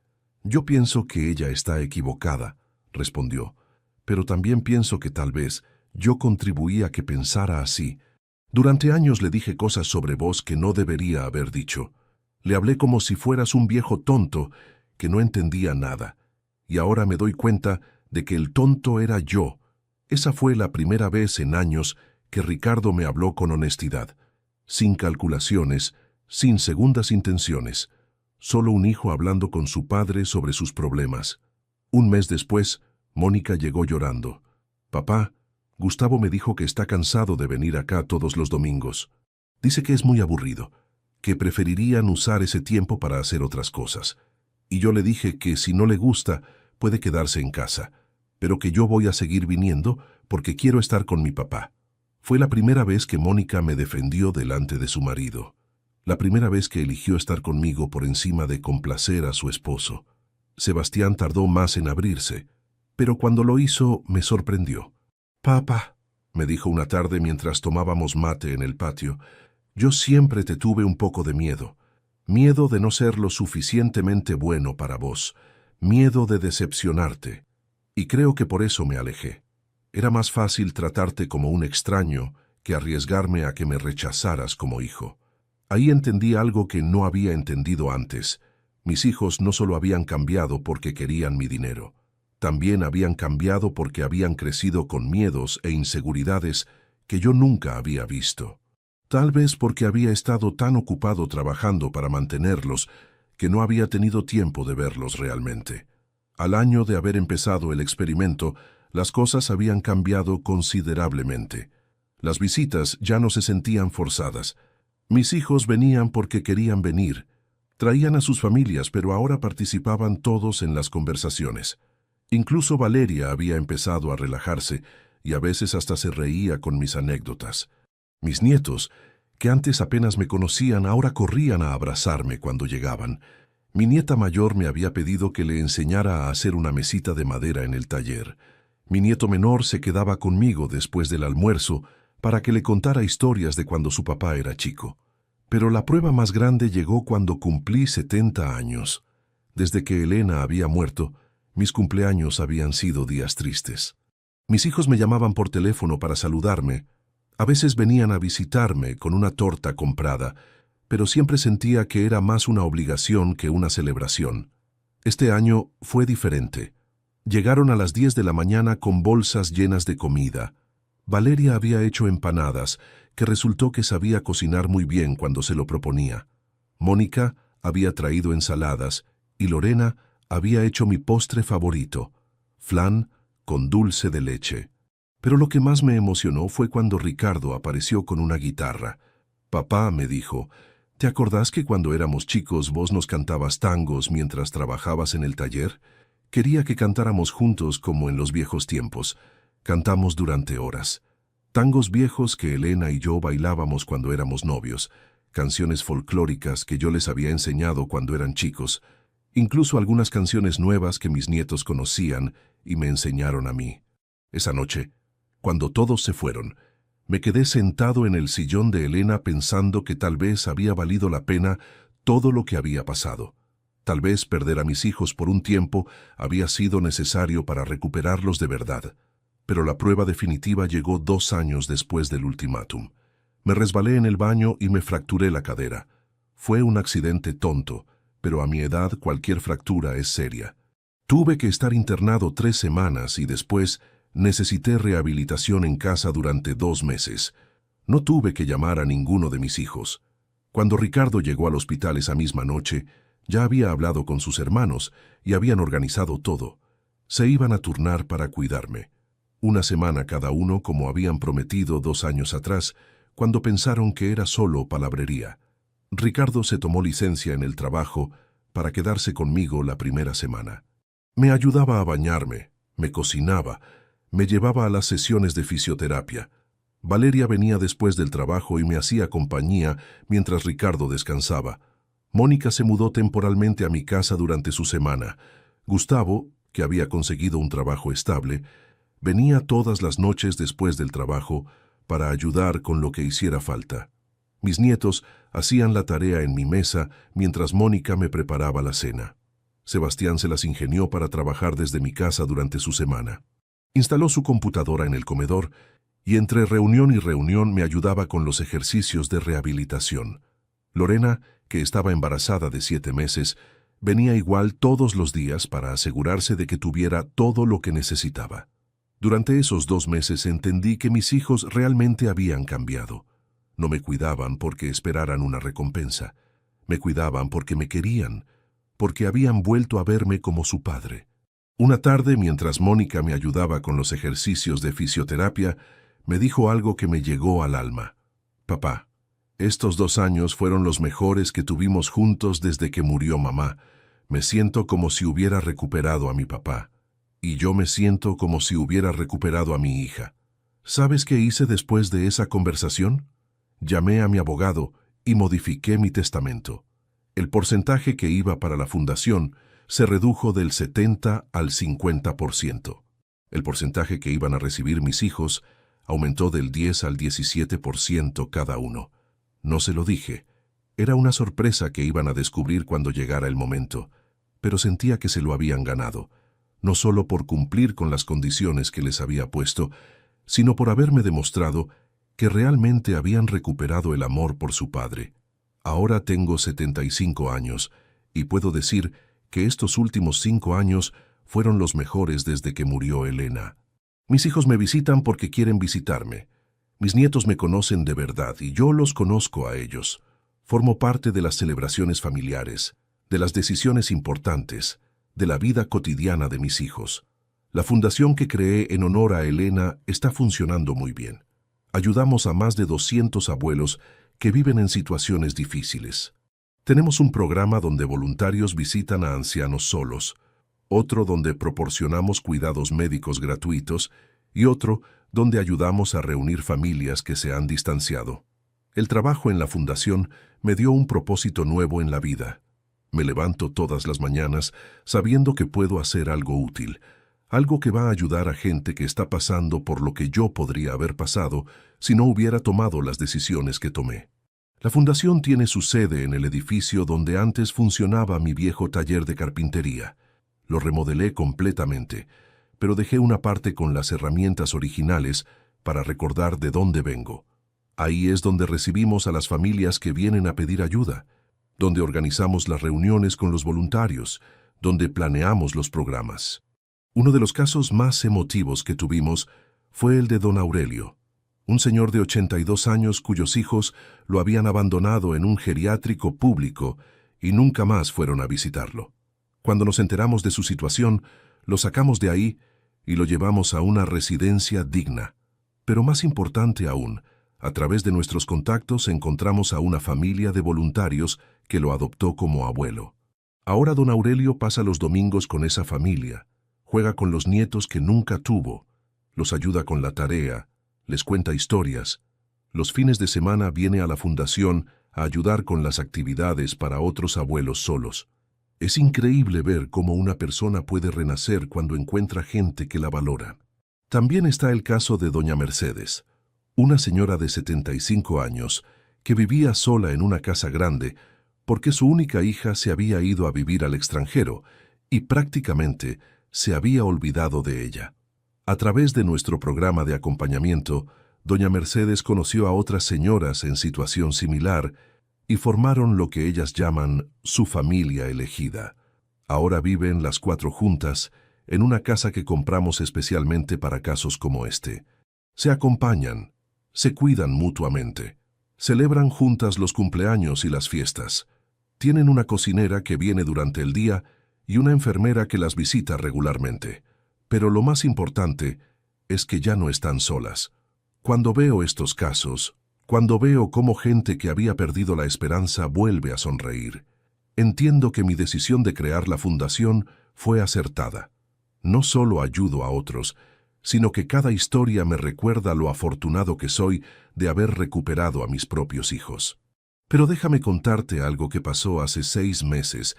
«Yo pienso que ella está equivocada», respondió. «Pero también pienso que tal vez yo contribuí a que pensara así. Durante años le dije cosas sobre vos que no debería haber dicho. Le hablé como si fueras un viejo tonto que no entendía nada. Y ahora me doy cuenta de que el tonto era yo. Esa fue la primera vez en años que Ricardo me habló con honestidad, sin calculaciones, sin segundas intenciones. Solo un hijo hablando con su padre sobre sus problemas. Un mes después, Mónica llegó llorando. «Papá, Gustavo me dijo que está cansado de venir acá todos los domingos. Dice que es muy aburrido, que preferirían usar ese tiempo para hacer otras cosas. Y yo le dije que si no le gusta, puede quedarse en casa, pero que yo voy a seguir viniendo porque quiero estar con mi papá». Fue la primera vez que Mónica me defendió delante de su marido. La primera vez que eligió estar conmigo por encima de complacer a su esposo. Sebastián tardó más en abrirse, pero cuando lo hizo me sorprendió. «Papá», me dijo una tarde mientras tomábamos mate en el patio, «yo siempre te tuve un poco de miedo. Miedo de no ser lo suficientemente bueno para vos. Miedo de decepcionarte. Y creo que por eso me alejé. Era más fácil tratarte como un extraño que arriesgarme a que me rechazaras como hijo. Ahí entendí algo que no había entendido antes. Mis hijos no solo habían cambiado porque querían mi dinero. También habían cambiado porque habían crecido con miedos e inseguridades que yo nunca había visto. Tal vez porque había estado tan ocupado trabajando para mantenerlos que no había tenido tiempo de verlos realmente. Al año de haber empezado el experimento, las cosas habían cambiado considerablemente. Las visitas ya no se sentían forzadas. Mis hijos venían porque querían venir. Traían a sus familias, pero ahora participaban todos en las conversaciones. Incluso Valeria había empezado a relajarse y a veces hasta se reía con mis anécdotas. Mis nietos, que antes apenas me conocían, ahora corrían a abrazarme cuando llegaban. Mi nieta mayor me había pedido que le enseñara a hacer una mesita de madera en el taller. Mi nieto menor se quedaba conmigo después del almuerzo para que le contara historias de cuando su papá era chico. Pero la prueba más grande llegó cuando cumplí 70 años. Desde que Elena había muerto, mis cumpleaños habían sido días tristes. Mis hijos me llamaban por teléfono para saludarme. A veces venían a visitarme con una torta comprada, pero siempre sentía que era más una obligación que una celebración. Este año fue diferente. Llegaron a las 10 de la mañana con bolsas llenas de comida. Valeria había hecho empanadas, que resultó que sabía cocinar muy bien cuando se lo proponía. Mónica había traído ensaladas y Lorena había hecho mi postre favorito, flan con dulce de leche. Pero lo que más me emocionó fue cuando Ricardo apareció con una guitarra. «Papá», me dijo, «¿te acordás que cuando éramos chicos vos nos cantabas tangos mientras trabajabas en el taller? Quería que cantáramos juntos como en los viejos tiempos. Cantamos durante horas. Tangos viejos que Elena y yo bailábamos cuando éramos novios, canciones folclóricas que yo les había enseñado cuando eran chicos, incluso algunas canciones nuevas que mis nietos conocían y me enseñaron a mí. Esa noche, cuando todos se fueron, me quedé sentado en el sillón de Elena pensando que tal vez había valido la pena todo lo que había pasado. Tal vez perder a mis hijos por un tiempo había sido necesario para recuperarlos de verdad, pero la prueba definitiva llegó 2 años después del ultimátum. Me resbalé en el baño y me fracturé la cadera. Fue un accidente tonto, pero a mi edad cualquier fractura es seria. Tuve que estar internado 3 semanas y después necesité rehabilitación en casa durante 2 meses. No tuve que llamar a ninguno de mis hijos. Cuando Ricardo llegó al hospital esa misma noche, ya había hablado con sus hermanos y habían organizado todo. Se iban a turnar para cuidarme. 1 semana cada uno como habían prometido 2 años atrás, cuando pensaron que era solo palabrería. Ricardo se tomó licencia en el trabajo para quedarse conmigo la primera semana. Me ayudaba a bañarme, me cocinaba, me llevaba a las sesiones de fisioterapia. Valeria venía después del trabajo y me hacía compañía mientras Ricardo descansaba. Mónica se mudó temporalmente a mi casa durante su semana. Gustavo, que había conseguido un trabajo estable, venía todas las noches después del trabajo para ayudar con lo que hiciera falta. Mis nietos hacían la tarea en mi mesa mientras Mónica me preparaba la cena. Sebastián se las ingenió para trabajar desde mi casa durante su semana. Instaló su computadora en el comedor y entre reunión y reunión me ayudaba con los ejercicios de rehabilitación. Lorena, que estaba embarazada de 7 meses, venía igual todos los días para asegurarse de que tuviera todo lo que necesitaba. Durante esos 2 meses entendí que mis hijos realmente habían cambiado. No me cuidaban porque esperaran una recompensa. Me cuidaban porque me querían, porque habían vuelto a verme como su padre. Una tarde, mientras Mónica me ayudaba con los ejercicios de fisioterapia, me dijo algo que me llegó al alma. Papá, estos 2 años fueron los mejores que tuvimos juntos desde que murió mamá. Me siento como si hubiera recuperado a mi papá. Y yo me siento como si hubiera recuperado a mi hija. ¿Sabes qué hice después de esa conversación? Llamé a mi abogado y modifiqué mi testamento. El porcentaje que iba para la fundación se redujo del 70 al 50%. El porcentaje que iban a recibir mis hijos aumentó del 10 al 17% cada uno. No se lo dije. Era una sorpresa que iban a descubrir cuando llegara el momento, pero sentía que se lo habían ganado, no solo por cumplir con las condiciones que les había puesto, sino por haberme demostrado que realmente habían recuperado el amor por su padre. Ahora tengo 75 años y puedo decir que estos últimos 5 años fueron los mejores desde que murió Elena. Mis hijos me visitan porque quieren visitarme. Mis nietos me conocen de verdad y yo los conozco a ellos. Formo parte de las celebraciones familiares, de las decisiones importantes, de la vida cotidiana de mis hijos. La fundación que creé en honor a Elena está funcionando muy bien. Ayudamos a más de 200 abuelos que viven en situaciones difíciles. Tenemos un programa donde voluntarios visitan a ancianos solos, otro donde proporcionamos cuidados médicos gratuitos y otro donde ayudamos a reunir familias que se han distanciado. El trabajo en la fundación me dio un propósito nuevo en la vida. Me levanto todas las mañanas sabiendo que puedo hacer algo útil, algo que va a ayudar a gente que está pasando por lo que yo podría haber pasado si no hubiera tomado las decisiones que tomé. La fundación tiene su sede en el edificio donde antes funcionaba mi viejo taller de carpintería. Lo remodelé completamente, pero dejé una parte con las herramientas originales para recordar de dónde vengo. Ahí es donde recibimos a las familias que vienen a pedir ayuda, donde organizamos las reuniones con los voluntarios, donde planeamos los programas. Uno de los casos más emotivos que tuvimos fue el de don Aurelio, un señor de 82 años cuyos hijos lo habían abandonado en un geriátrico público y nunca más fueron a visitarlo. Cuando nos enteramos de su situación, lo sacamos de ahí y lo llevamos a una residencia digna. Pero más importante aún, a través de nuestros contactos encontramos a una familia de voluntarios que lo adoptó como abuelo. Ahora don Aurelio pasa los domingos con esa familia, juega con los nietos que nunca tuvo, los ayuda con la tarea, les cuenta historias. Los fines de semana viene a la fundación a ayudar con las actividades para otros abuelos solos. Es increíble ver cómo una persona puede renacer cuando encuentra gente que la valora. También está el caso de doña Mercedes, una señora de 75 años que vivía sola en una casa grande porque su única hija se había ido a vivir al extranjero y prácticamente se había olvidado de ella. A través de nuestro programa de acompañamiento, doña Mercedes conoció a otras señoras en situación similar y formaron lo que ellas llaman su familia elegida. Ahora viven las 4 juntas en una casa que compramos especialmente para casos como este. Se acompañan, se cuidan mutuamente, celebran juntas los cumpleaños y las fiestas. Tienen una cocinera que viene durante el día y una enfermera que las visita regularmente. Pero lo más importante es que ya no están solas. Cuando veo estos casos, cuando veo cómo gente que había perdido la esperanza vuelve a sonreír, entiendo que mi decisión de crear la fundación fue acertada. No solo ayudo a otros, sino que cada historia me recuerda lo afortunado que soy de haber recuperado a mis propios hijos. Pero déjame contarte algo que pasó hace 6 meses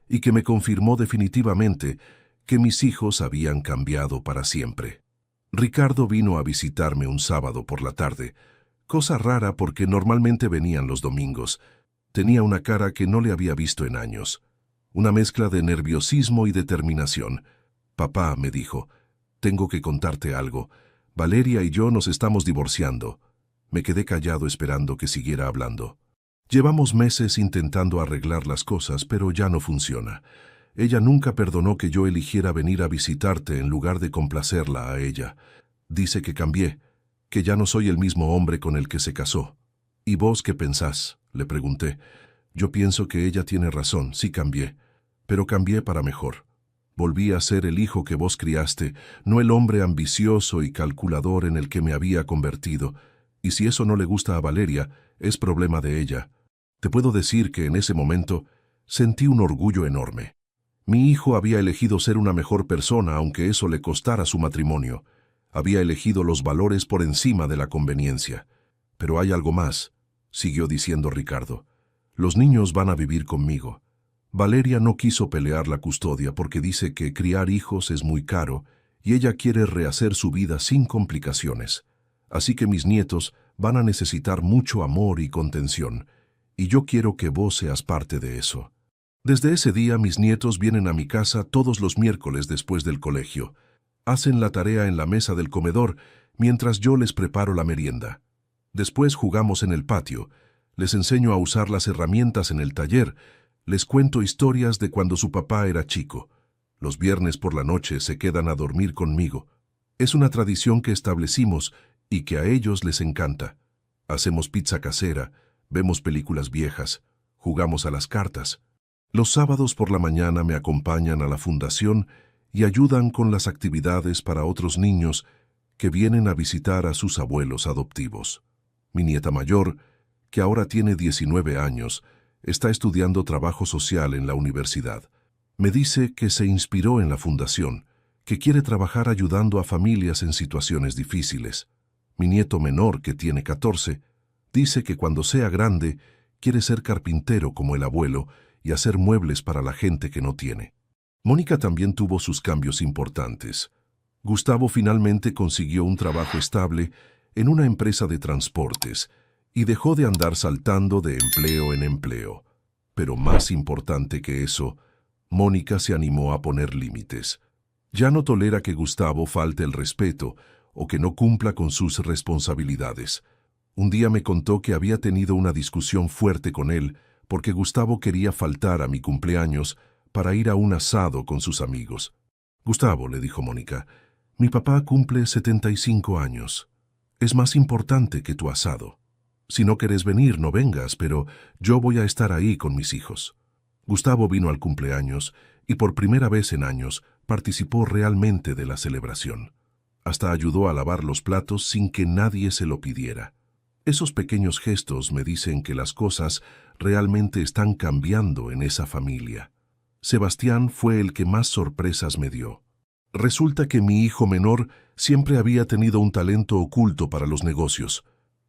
y que me confirmó definitivamente que mis hijos habían cambiado para siempre. Ricardo vino a visitarme un sábado por la tarde, cosa rara porque normalmente venían los domingos. Tenía una cara que no le había visto en años, una mezcla de nerviosismo y determinación. «Papá», me dijo, «tengo que contarte algo. Valeria y yo nos estamos divorciando». Me quedé callado esperando que siguiera hablando. «Llevamos meses intentando arreglar las cosas, pero ya no funciona. Ella nunca perdonó que yo eligiera venir a visitarte en lugar de complacerla a ella. Dice que cambié, que ya no soy el mismo hombre con el que se casó». «¿Y vos qué pensás?», le pregunté. «Yo pienso que ella tiene razón, sí cambié, pero cambié para mejor. Volví a ser el hijo que vos criaste, no el hombre ambicioso y calculador en el que me había convertido. Y si eso no le gusta a Valeria, es problema de ella». Te puedo decir que en ese momento sentí un orgullo enorme. Mi hijo había elegido ser una mejor persona aunque eso le costara su matrimonio. Había elegido los valores por encima de la conveniencia. «Pero hay algo más», siguió diciendo Ricardo. «Los niños van a vivir conmigo. Valeria no quiso pelear la custodia porque dice que criar hijos es muy caro y ella quiere rehacer su vida sin complicaciones. Así que mis nietos van a necesitar mucho amor y contención, y yo quiero que vos seas parte de eso». Desde ese día mis nietos vienen a mi casa todos los miércoles después del colegio. Hacen la tarea en la mesa del comedor mientras yo les preparo la merienda. Después jugamos en el patio, les enseño a usar las herramientas en el taller, les cuento historias de cuando su papá era chico. Los viernes por la noche se quedan a dormir conmigo. Es una tradición que establecimos y que a ellos les encanta. Hacemos pizza casera, vemos películas viejas, jugamos a las cartas. Los sábados por la mañana me acompañan a la fundación y ayudan con las actividades para otros niños que vienen a visitar a sus abuelos adoptivos. Mi nieta mayor, que ahora tiene 19 años, está estudiando trabajo social en la universidad. Me dice que se inspiró en la fundación, que quiere trabajar ayudando a familias en situaciones difíciles. Mi nieto menor, que tiene 14, dice que cuando sea grande quiere ser carpintero como el abuelo y hacer muebles para la gente que no tiene. Mónica también tuvo sus cambios importantes. Gustavo finalmente consiguió un trabajo estable en una empresa de transportes y dejó de andar saltando de empleo en empleo. Pero más importante que eso, Mónica se animó a poner límites. Ya no tolera que Gustavo falte el respeto o que no cumpla con sus responsabilidades. Un día me contó que había tenido una discusión fuerte con él porque Gustavo quería faltar a mi cumpleaños para ir a un asado con sus amigos. «Gustavo», le dijo Mónica, «mi papá cumple 75 años. Es más importante que tu asado. Si no querés venir, no vengas, pero yo voy a estar ahí con mis hijos». Gustavo vino al cumpleaños y por primera vez en años participó realmente de la celebración. Hasta ayudó a lavar los platos sin que nadie se lo pidiera. Esos pequeños gestos me dicen que las cosas realmente están cambiando en esa familia. Sebastián fue el que más sorpresas me dio. Resulta que mi hijo menor siempre había tenido un talento oculto para los negocios,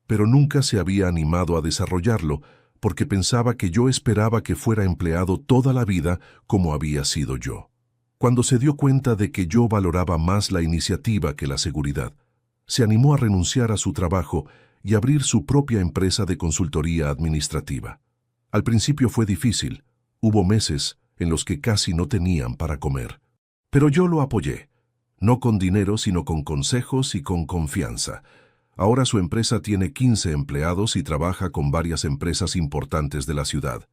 pero nunca se había animado a desarrollarlo porque pensaba que yo esperaba que fuera empleado toda la vida como había sido yo. Cuando se dio cuenta de que yo valoraba más la iniciativa que la seguridad, se animó a renunciar a su trabajo y abrir su propia empresa de consultoría administrativa. Al principio fue difícil. Hubo meses en los que casi no tenían para comer. Pero yo lo apoyé. No con dinero, sino con consejos y con confianza. Ahora su empresa tiene 15 empleados y trabaja con varias empresas importantes de la ciudad.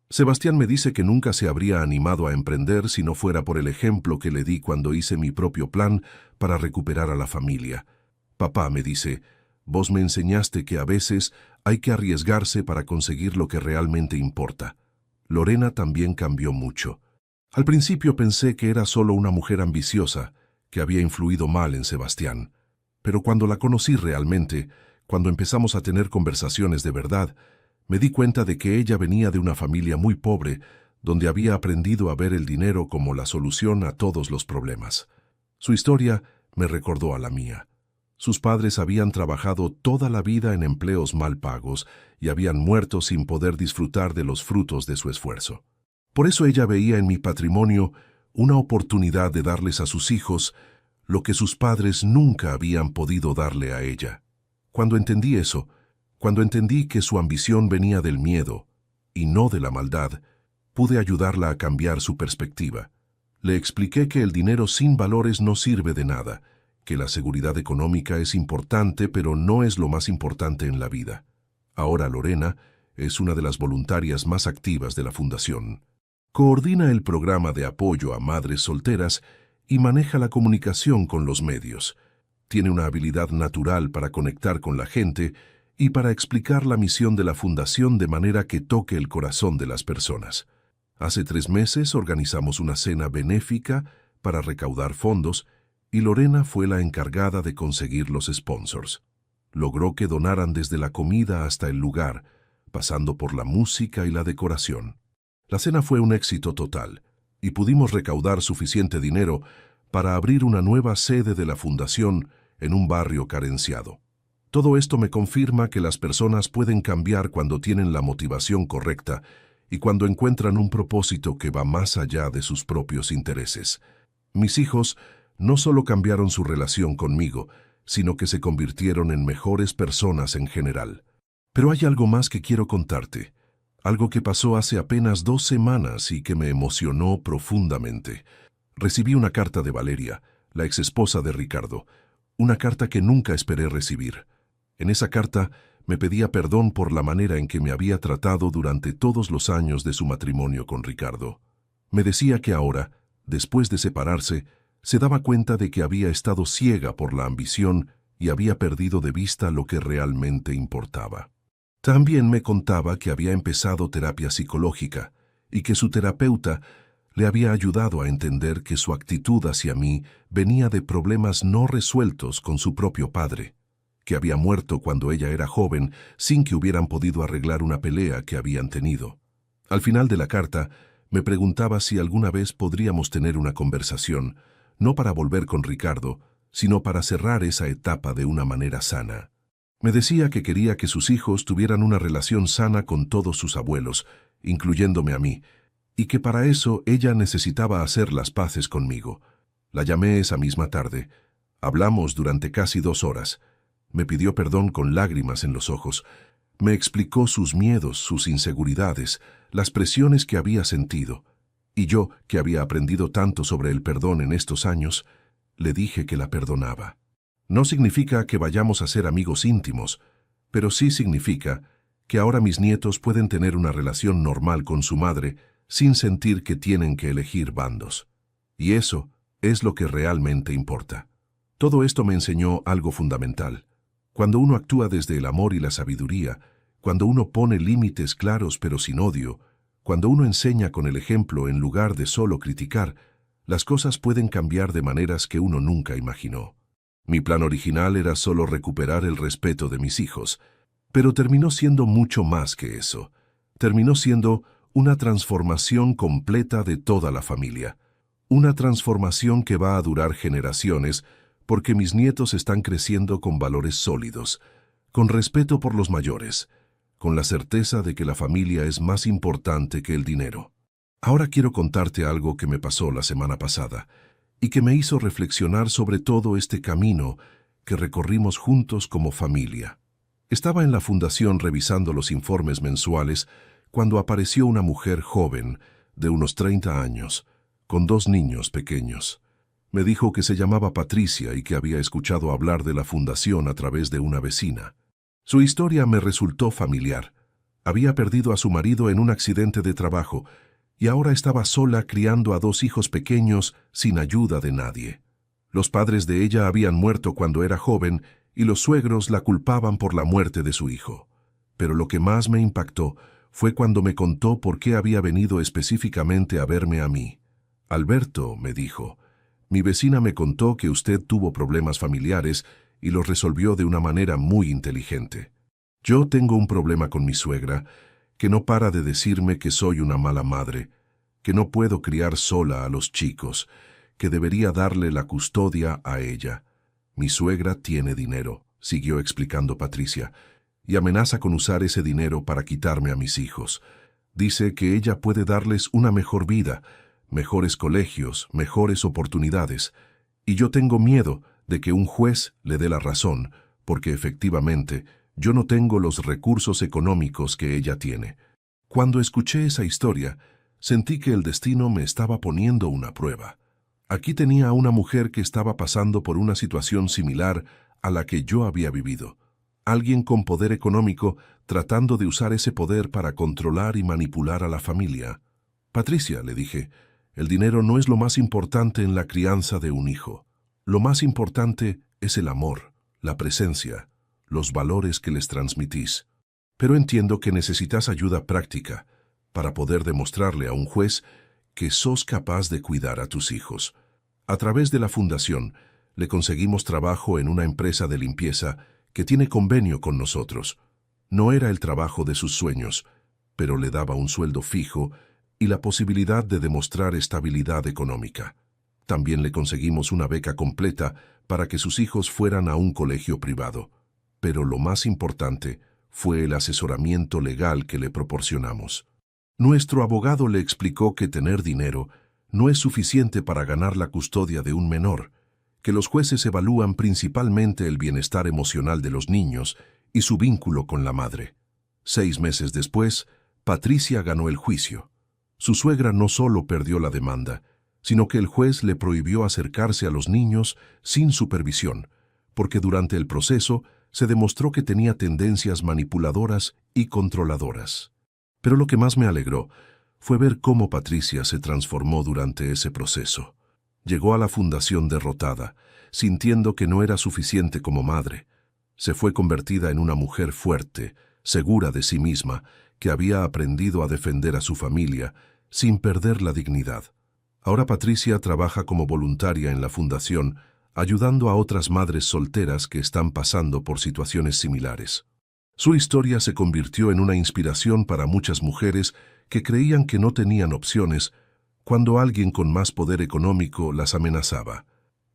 Sebastián me dice que nunca se habría animado a emprender si no fuera por el ejemplo que le di cuando hice mi propio plan para recuperar a la familia. Papá, me dice, vos me enseñaste que a veces hay que arriesgarse para conseguir lo que realmente importa. Lorena también cambió mucho. Al principio pensé que era solo una mujer ambiciosa, que había influido mal en Sebastián. Pero cuando la conocí realmente, cuando empezamos a tener conversaciones de verdad, me di cuenta de que ella venía de una familia muy pobre, donde había aprendido a ver el dinero como la solución a todos los problemas. Su historia me recordó a la mía. Sus padres habían trabajado toda la vida en empleos mal pagos y habían muerto sin poder disfrutar de los frutos de su esfuerzo. Por eso ella veía en mi patrimonio una oportunidad de darles a sus hijos lo que sus padres nunca habían podido darle a ella. Cuando entendí eso, cuando entendí que su ambición venía del miedo y no de la maldad, pude ayudarla a cambiar su perspectiva. Le expliqué que el dinero sin valores no sirve de nada, que la seguridad económica es importante, pero no es lo más importante en la vida. Ahora Lorena es una de las voluntarias más activas de la Fundación. Coordina el programa de apoyo a madres solteras y maneja la comunicación con los medios. Tiene una habilidad natural para conectar con la gente y para explicar la misión de la Fundación de manera que toque el corazón de las personas. Hace 3 meses organizamos una cena benéfica para recaudar fondos y Lorena fue la encargada de conseguir los sponsors. Logró que donaran desde la comida hasta el lugar, pasando por la música y la decoración. La cena fue un éxito total y pudimos recaudar suficiente dinero para abrir una nueva sede de la Fundación en un barrio carenciado. Todo esto me confirma que las personas pueden cambiar cuando tienen la motivación correcta y cuando encuentran un propósito que va más allá de sus propios intereses. Mis hijos no solo cambiaron su relación conmigo, sino que se convirtieron en mejores personas en general. Pero hay algo más que quiero contarte, algo que pasó hace apenas 2 semanas y que me emocionó profundamente. Recibí una carta de Valeria, la exesposa de Ricardo, una carta que nunca esperé recibir. En esa carta me pedía perdón por la manera en que me había tratado durante todos los años de su matrimonio con Ricardo. Me decía que ahora, después de separarse, se daba cuenta de que había estado ciega por la ambición y había perdido de vista lo que realmente importaba. También me contaba que había empezado terapia psicológica y que su terapeuta le había ayudado a entender que su actitud hacia mí venía de problemas no resueltos con su propio padre, que había muerto cuando ella era joven sin que hubieran podido arreglar una pelea que habían tenido. Al final de la carta, me preguntaba si alguna vez podríamos tener una conversación, no para volver con Ricardo, sino para cerrar esa etapa de una manera sana. Me decía que quería que sus hijos tuvieran una relación sana con todos sus abuelos, incluyéndome a mí, y que para eso ella necesitaba hacer las paces conmigo. La llamé esa misma tarde. Hablamos durante casi 2 horas. Me pidió perdón con lágrimas en los ojos. Me explicó sus miedos, sus inseguridades, las presiones que había sentido. Y yo, que había aprendido tanto sobre el perdón en estos años, le dije que la perdonaba. No significa que vayamos a ser amigos íntimos, pero sí significa que ahora mis nietos pueden tener una relación normal con su madre sin sentir que tienen que elegir bandos. Y eso es lo que realmente importa. Todo esto me enseñó algo fundamental. Cuando uno actúa desde el amor y la sabiduría, cuando uno pone límites claros pero sin odio, cuando uno enseña con el ejemplo en lugar de solo criticar, las cosas pueden cambiar de maneras que uno nunca imaginó. Mi plan original era solo recuperar el respeto de mis hijos, pero terminó siendo mucho más que eso. Terminó siendo una transformación completa de toda la familia. Una transformación que va a durar generaciones porque mis nietos están creciendo con valores sólidos, con respeto por los mayores, con la certeza de que la familia es más importante que el dinero. Ahora quiero contarte algo que me pasó la semana pasada y que me hizo reflexionar sobre todo este camino que recorrimos juntos como familia. Estaba en la fundación revisando los informes mensuales cuando apareció una mujer joven, de unos 30 años, con 2 niños pequeños. Me dijo que se llamaba Patricia y que había escuchado hablar de la fundación a través de una vecina. Su historia me resultó familiar. Había perdido a su marido en un accidente de trabajo y ahora estaba sola criando a 2 hijos pequeños sin ayuda de nadie. Los padres de ella habían muerto cuando era joven y los suegros la culpaban por la muerte de su hijo. Pero lo que más me impactó fue cuando me contó por qué había venido específicamente a verme a mí. Alberto, me dijo, mi vecina me contó que usted tuvo problemas familiares y los resolvió de una manera muy inteligente. Yo tengo un problema con mi suegra, que no para de decirme que soy una mala madre, que no puedo criar sola a los chicos, que debería darle la custodia a ella. Mi suegra tiene dinero, siguió explicando Patricia, y amenaza con usar ese dinero para quitarme a mis hijos. Dice que ella puede darles una mejor vida, mejores colegios, mejores oportunidades, y yo tengo miedo de que un juez le dé la razón, porque efectivamente yo no tengo los recursos económicos que ella tiene. Cuando escuché esa historia, sentí que el destino me estaba poniendo una prueba. Aquí tenía a una mujer que estaba pasando por una situación similar a la que yo había vivido. Alguien con poder económico tratando de usar ese poder para controlar y manipular a la familia. Patricia, le dije, el dinero no es lo más importante en la crianza de un hijo. Lo más importante es el amor, la presencia, los valores que les transmitís. Pero entiendo que necesitas ayuda práctica para poder demostrarle a un juez que sos capaz de cuidar a tus hijos. A través de la fundación, le conseguimos trabajo en una empresa de limpieza que tiene convenio con nosotros. No era el trabajo de sus sueños, pero le daba un sueldo fijo y la posibilidad de demostrar estabilidad económica. También le conseguimos una beca completa para que sus hijos fueran a un colegio privado. Pero lo más importante fue el asesoramiento legal que le proporcionamos. Nuestro abogado le explicó que tener dinero no es suficiente para ganar la custodia de un menor, que los jueces evalúan principalmente el bienestar emocional de los niños y su vínculo con la madre. 6 meses después, Patricia ganó el juicio. Su suegra no solo perdió la demanda, sino que el juez le prohibió acercarse a los niños sin supervisión, porque durante el proceso se demostró que tenía tendencias manipuladoras y controladoras. Pero lo que más me alegró fue ver cómo Patricia se transformó durante ese proceso. Llegó a la fundación derrotada, sintiendo que no era suficiente como madre. Se fue convertida en una mujer fuerte, segura de sí misma, que había aprendido a defender a su familia sin perder la dignidad. Ahora Patricia trabaja como voluntaria en la fundación, ayudando a otras madres solteras que están pasando por situaciones similares. Su historia se convirtió en una inspiración para muchas mujeres que creían que no tenían opciones cuando alguien con más poder económico las amenazaba.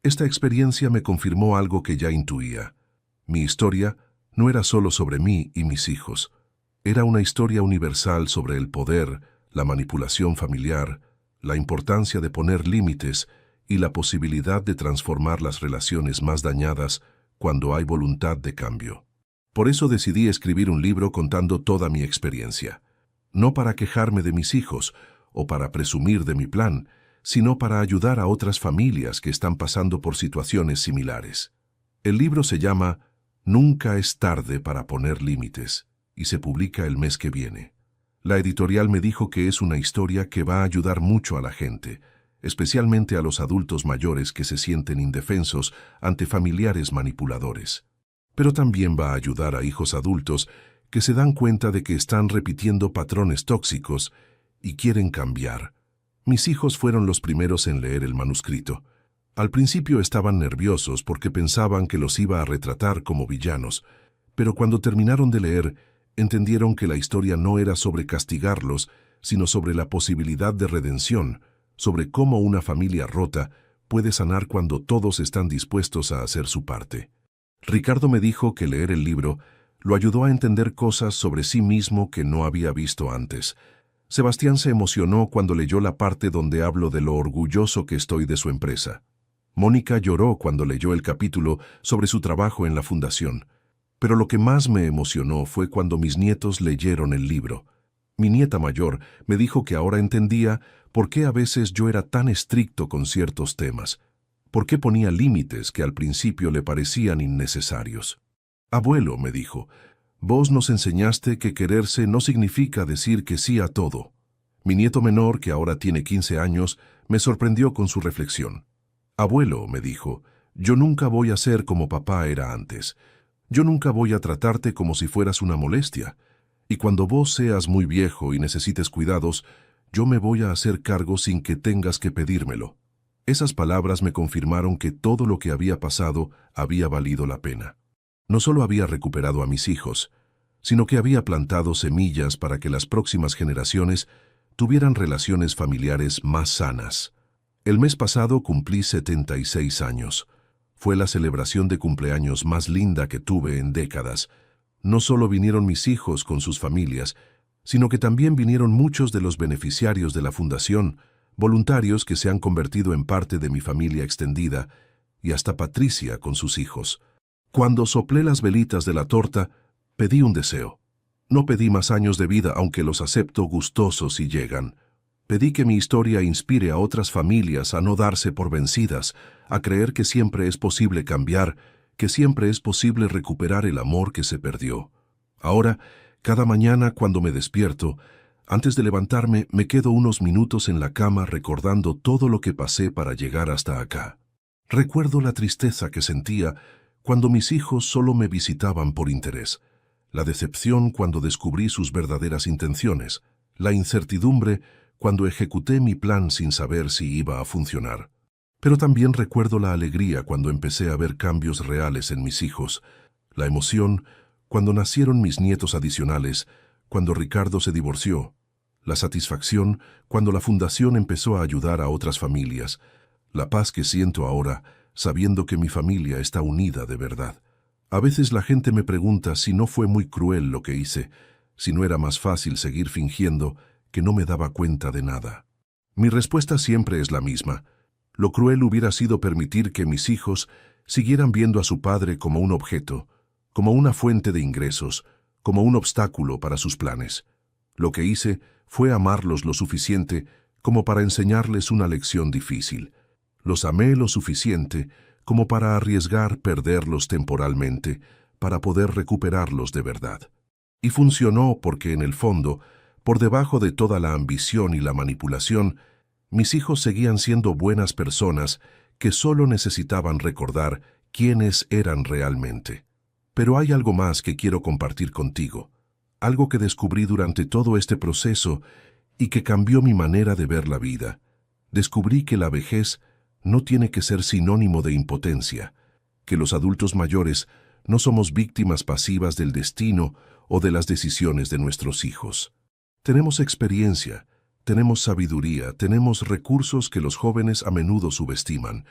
Esta experiencia me confirmó algo que ya intuía. Mi historia no era solo sobre mí y mis hijos. Era una historia universal sobre el poder, la manipulación familiar, la importancia de poner límites y la posibilidad de transformar las relaciones más dañadas cuando hay voluntad de cambio. Por eso decidí escribir un libro contando toda mi experiencia. No para quejarme de mis hijos o para presumir de mi plan, sino para ayudar a otras familias que están pasando por situaciones similares. El libro se llama Nunca es tarde para poner límites y se publica el mes que viene. La editorial me dijo que es una historia que va a ayudar mucho a la gente, especialmente a los adultos mayores que se sienten indefensos ante familiares manipuladores. Pero también va a ayudar a hijos adultos que se dan cuenta de que están repitiendo patrones tóxicos y quieren cambiar. Mis hijos fueron los primeros en leer el manuscrito. Al principio estaban nerviosos porque pensaban que los iba a retratar como villanos, pero cuando terminaron de leer, entendieron que la historia no era sobre castigarlos, sino sobre la posibilidad de redención, sobre cómo una familia rota puede sanar cuando todos están dispuestos a hacer su parte. Ricardo me dijo que leer el libro lo ayudó a entender cosas sobre sí mismo que no había visto antes. Sebastián se emocionó cuando leyó la parte donde hablo de lo orgulloso que estoy de su empresa. Mónica lloró cuando leyó el capítulo sobre su trabajo en la fundación. Pero lo que más me emocionó fue cuando mis nietos leyeron el libro. Mi nieta mayor me dijo que ahora entendía por qué a veces yo era tan estricto con ciertos temas, por qué ponía límites que al principio le parecían innecesarios. Abuelo, me dijo, vos nos enseñaste que quererse no significa decir que sí a todo. Mi nieto menor, que ahora tiene 15 años, me sorprendió con su reflexión. Abuelo, me dijo, yo nunca voy a ser como papá era antes. Yo nunca voy a tratarte como si fueras una molestia. Y cuando vos seas muy viejo y necesites cuidados, yo me voy a hacer cargo sin que tengas que pedírmelo. Esas palabras me confirmaron que todo lo que había pasado había valido la pena. No solo había recuperado a mis hijos, sino que había plantado semillas para que las próximas generaciones tuvieran relaciones familiares más sanas. El mes pasado cumplí 76 años. Fue la celebración de cumpleaños más linda que tuve en décadas. No solo vinieron mis hijos con sus familias, sino que también vinieron muchos de los beneficiarios de la fundación, voluntarios que se han convertido en parte de mi familia extendida, y hasta Patricia con sus hijos. Cuando soplé las velitas de la torta, pedí un deseo. No pedí más años de vida, aunque los acepto gustosos si llegan. Pedí que mi historia inspire a otras familias a no darse por vencidas, a creer que siempre es posible cambiar, que siempre es posible recuperar el amor que se perdió. Ahora, cada mañana cuando me despierto, antes de levantarme, me quedo unos minutos en la cama recordando todo lo que pasé para llegar hasta acá. Recuerdo la tristeza que sentía cuando mis hijos solo me visitaban por interés, la decepción cuando descubrí sus verdaderas intenciones, la incertidumbre cuando ejecuté mi plan sin saber si iba a funcionar. Pero también recuerdo la alegría cuando empecé a ver cambios reales en mis hijos, la emoción cuando nacieron mis nietos adicionales, cuando Ricardo se divorció, la satisfacción cuando la fundación empezó a ayudar a otras familias, la paz que siento ahora sabiendo que mi familia está unida de verdad. A veces la gente me pregunta si no fue muy cruel lo que hice, si no era más fácil seguir fingiendo que no me daba cuenta de nada. Mi respuesta siempre es la misma. Lo cruel hubiera sido permitir que mis hijos siguieran viendo a su padre como un objeto, como una fuente de ingresos, como un obstáculo para sus planes. Lo que hice fue amarlos lo suficiente como para enseñarles una lección difícil. Los amé lo suficiente como para arriesgar perderlos temporalmente, para poder recuperarlos de verdad. Y funcionó porque en el fondo, por debajo de toda la ambición y la manipulación, mis hijos seguían siendo buenas personas que solo necesitaban recordar quiénes eran realmente. Pero hay algo más que quiero compartir contigo, algo que descubrí durante todo este proceso y que cambió mi manera de ver la vida. Descubrí que la vejez no tiene que ser sinónimo de impotencia, que los adultos mayores no somos víctimas pasivas del destino o de las decisiones de nuestros hijos. Tenemos experiencia, tenemos sabiduría, tenemos recursos que los jóvenes a menudo subestiman,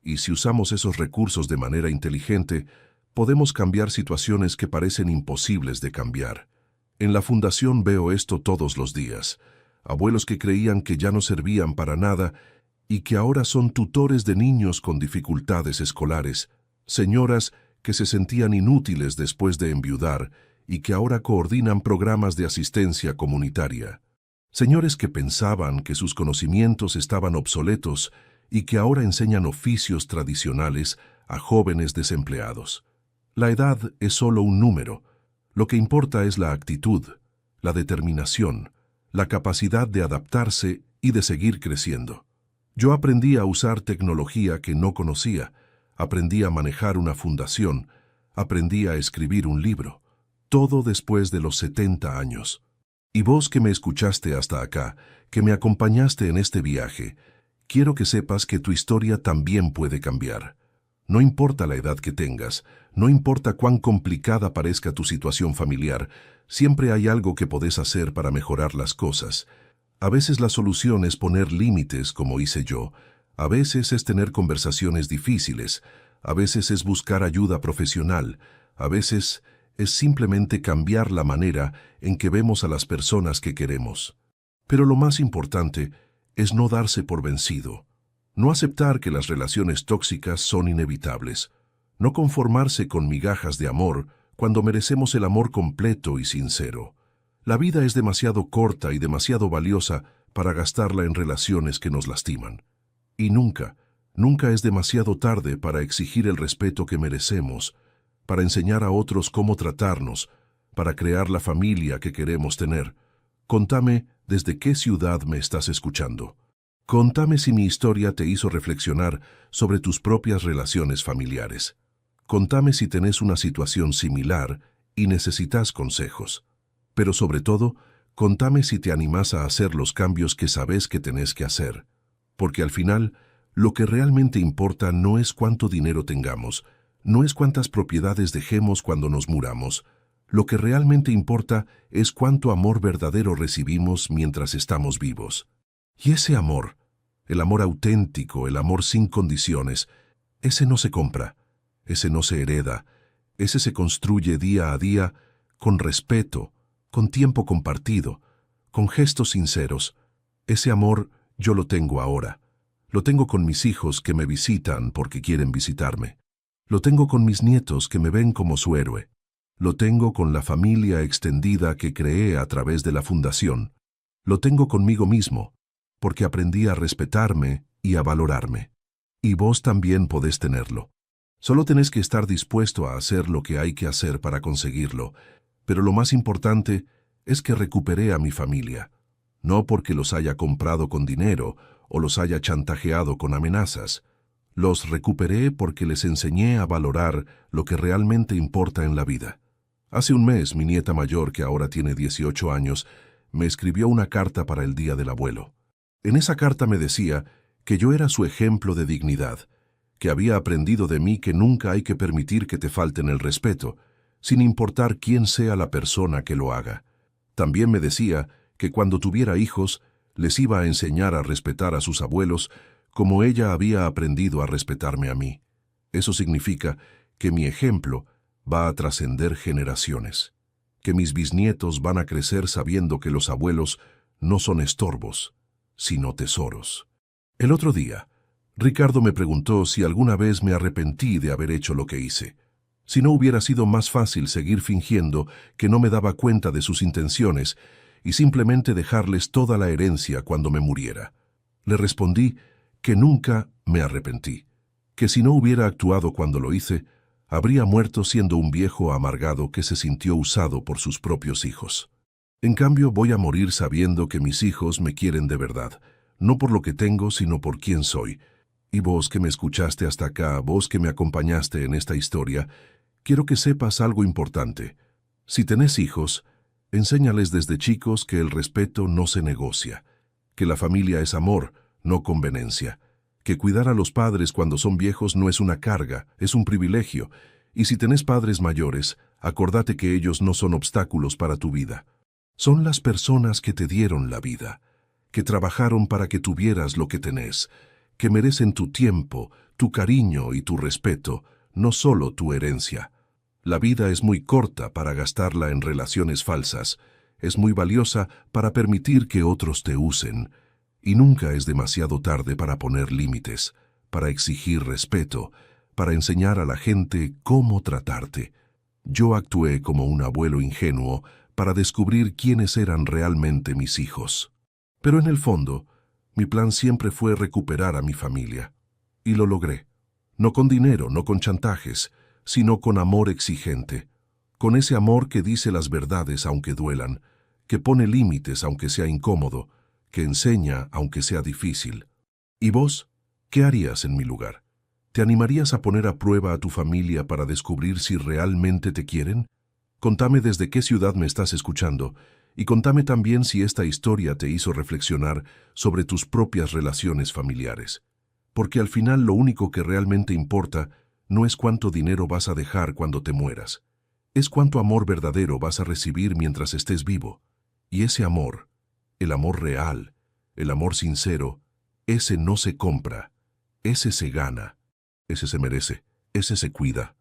y si usamos esos recursos de manera inteligente, podemos cambiar situaciones que parecen imposibles de cambiar. En la fundación veo esto todos los días. Abuelos que creían que ya no servían para nada y que ahora son tutores de niños con dificultades escolares, señoras que se sentían inútiles después de enviudar y que ahora coordinan programas de asistencia comunitaria. Señores que pensaban que sus conocimientos estaban obsoletos y que ahora enseñan oficios tradicionales a jóvenes desempleados. La edad es solo un número. Lo que importa es la actitud, la determinación, la capacidad de adaptarse y de seguir creciendo. Yo aprendí a usar tecnología que no conocía, aprendí a manejar una fundación, aprendí a escribir un libro. Todo después de los 70 años. Y vos que me escuchaste hasta acá, que me acompañaste en este viaje, quiero que sepas que tu historia también puede cambiar. No importa la edad que tengas, no importa cuán complicada parezca tu situación familiar, siempre hay algo que podés hacer para mejorar las cosas. A veces la solución es poner límites, como hice yo. A veces es tener conversaciones difíciles. A veces es buscar ayuda profesional. A veces es simplemente cambiar la manera en que vemos a las personas que queremos. Pero lo más importante es no darse por vencido. No aceptar que las relaciones tóxicas son inevitables. No conformarse con migajas de amor cuando merecemos el amor completo y sincero. La vida es demasiado corta y demasiado valiosa para gastarla en relaciones que nos lastiman. Y nunca, nunca es demasiado tarde para exigir el respeto que merecemos, para enseñar a otros cómo tratarnos, para crear la familia que queremos tener. Contame desde qué ciudad me estás escuchando. Contame si mi historia te hizo reflexionar sobre tus propias relaciones familiares. Contame si tenés una situación similar y necesitas consejos. Pero sobre todo, contame si te animás a hacer los cambios que sabes que tenés que hacer. Porque al final, lo que realmente importa no es cuánto dinero tengamos, no es cuántas propiedades dejemos cuando nos muramos. Lo que realmente importa es cuánto amor verdadero recibimos mientras estamos vivos. Y ese amor, el amor auténtico, el amor sin condiciones, ese no se compra, ese no se hereda, ese se construye día a día con respeto, con tiempo compartido, con gestos sinceros. Ese amor yo lo tengo ahora. Lo tengo con mis hijos que me visitan porque quieren visitarme. Lo tengo con mis nietos que me ven como su héroe. Lo tengo con la familia extendida que creé a través de la fundación. Lo tengo conmigo mismo, porque aprendí a respetarme y a valorarme. Y vos también podés tenerlo. Solo tenés que estar dispuesto a hacer lo que hay que hacer para conseguirlo. Pero lo más importante es que recuperé a mi familia. No porque los haya comprado con dinero o los haya chantajeado con amenazas. Los recuperé porque les enseñé a valorar lo que realmente importa en la vida. Hace un mes, mi nieta mayor, que ahora tiene 18 años, me escribió una carta para el Día del Abuelo. En esa carta me decía que yo era su ejemplo de dignidad, que había aprendido de mí que nunca hay que permitir que te falten el respeto, sin importar quién sea la persona que lo haga. También me decía que cuando tuviera hijos, les iba a enseñar a respetar a sus abuelos como ella había aprendido a respetarme a mí. Eso significa que mi ejemplo va a trascender generaciones, que mis bisnietos van a crecer sabiendo que los abuelos no son estorbos, sino tesoros. El otro día, Ricardo me preguntó si alguna vez me arrepentí de haber hecho lo que hice, si no hubiera sido más fácil seguir fingiendo que no me daba cuenta de sus intenciones y simplemente dejarles toda la herencia cuando me muriera. Le respondí que nunca me arrepentí, que si no hubiera actuado cuando lo hice, habría muerto siendo un viejo amargado que se sintió usado por sus propios hijos. En cambio, voy a morir sabiendo que mis hijos me quieren de verdad, no por lo que tengo, sino por quién soy. Y vos que me escuchaste hasta acá, vos que me acompañaste en esta historia, quiero que sepas algo importante. Si tenés hijos, enséñales desde chicos que el respeto no se negocia, que la familia es amor, no conveniencia, que cuidar a los padres cuando son viejos no es una carga, es un privilegio, y si tenés padres mayores, acordate que ellos no son obstáculos para tu vida. Son las personas que te dieron la vida, que trabajaron para que tuvieras lo que tenés, que merecen tu tiempo, tu cariño y tu respeto, no solo tu herencia. La vida es muy corta para gastarla en relaciones falsas, es muy valiosa para permitir que otros te usen, y nunca es demasiado tarde para poner límites, para exigir respeto, para enseñar a la gente cómo tratarte. Yo actué como un abuelo ingenuo para descubrir quiénes eran realmente mis hijos. Pero en el fondo, mi plan siempre fue recuperar a mi familia. Y lo logré. No con dinero, no con chantajes, sino con amor exigente. Con ese amor que dice las verdades aunque duelan, que pone límites aunque sea incómodo, que enseña aunque sea difícil. ¿Y vos? ¿Qué harías en mi lugar? ¿Te animarías a poner a prueba a tu familia para descubrir si realmente te quieren? Contame desde qué ciudad me estás escuchando y contame también si esta historia te hizo reflexionar sobre tus propias relaciones familiares. Porque al final lo único que realmente importa no es cuánto dinero vas a dejar cuando te mueras. Es cuánto amor verdadero vas a recibir mientras estés vivo. Y ese amor, el amor real, el amor sincero, ese no se compra, ese se gana, ese se merece, ese se cuida.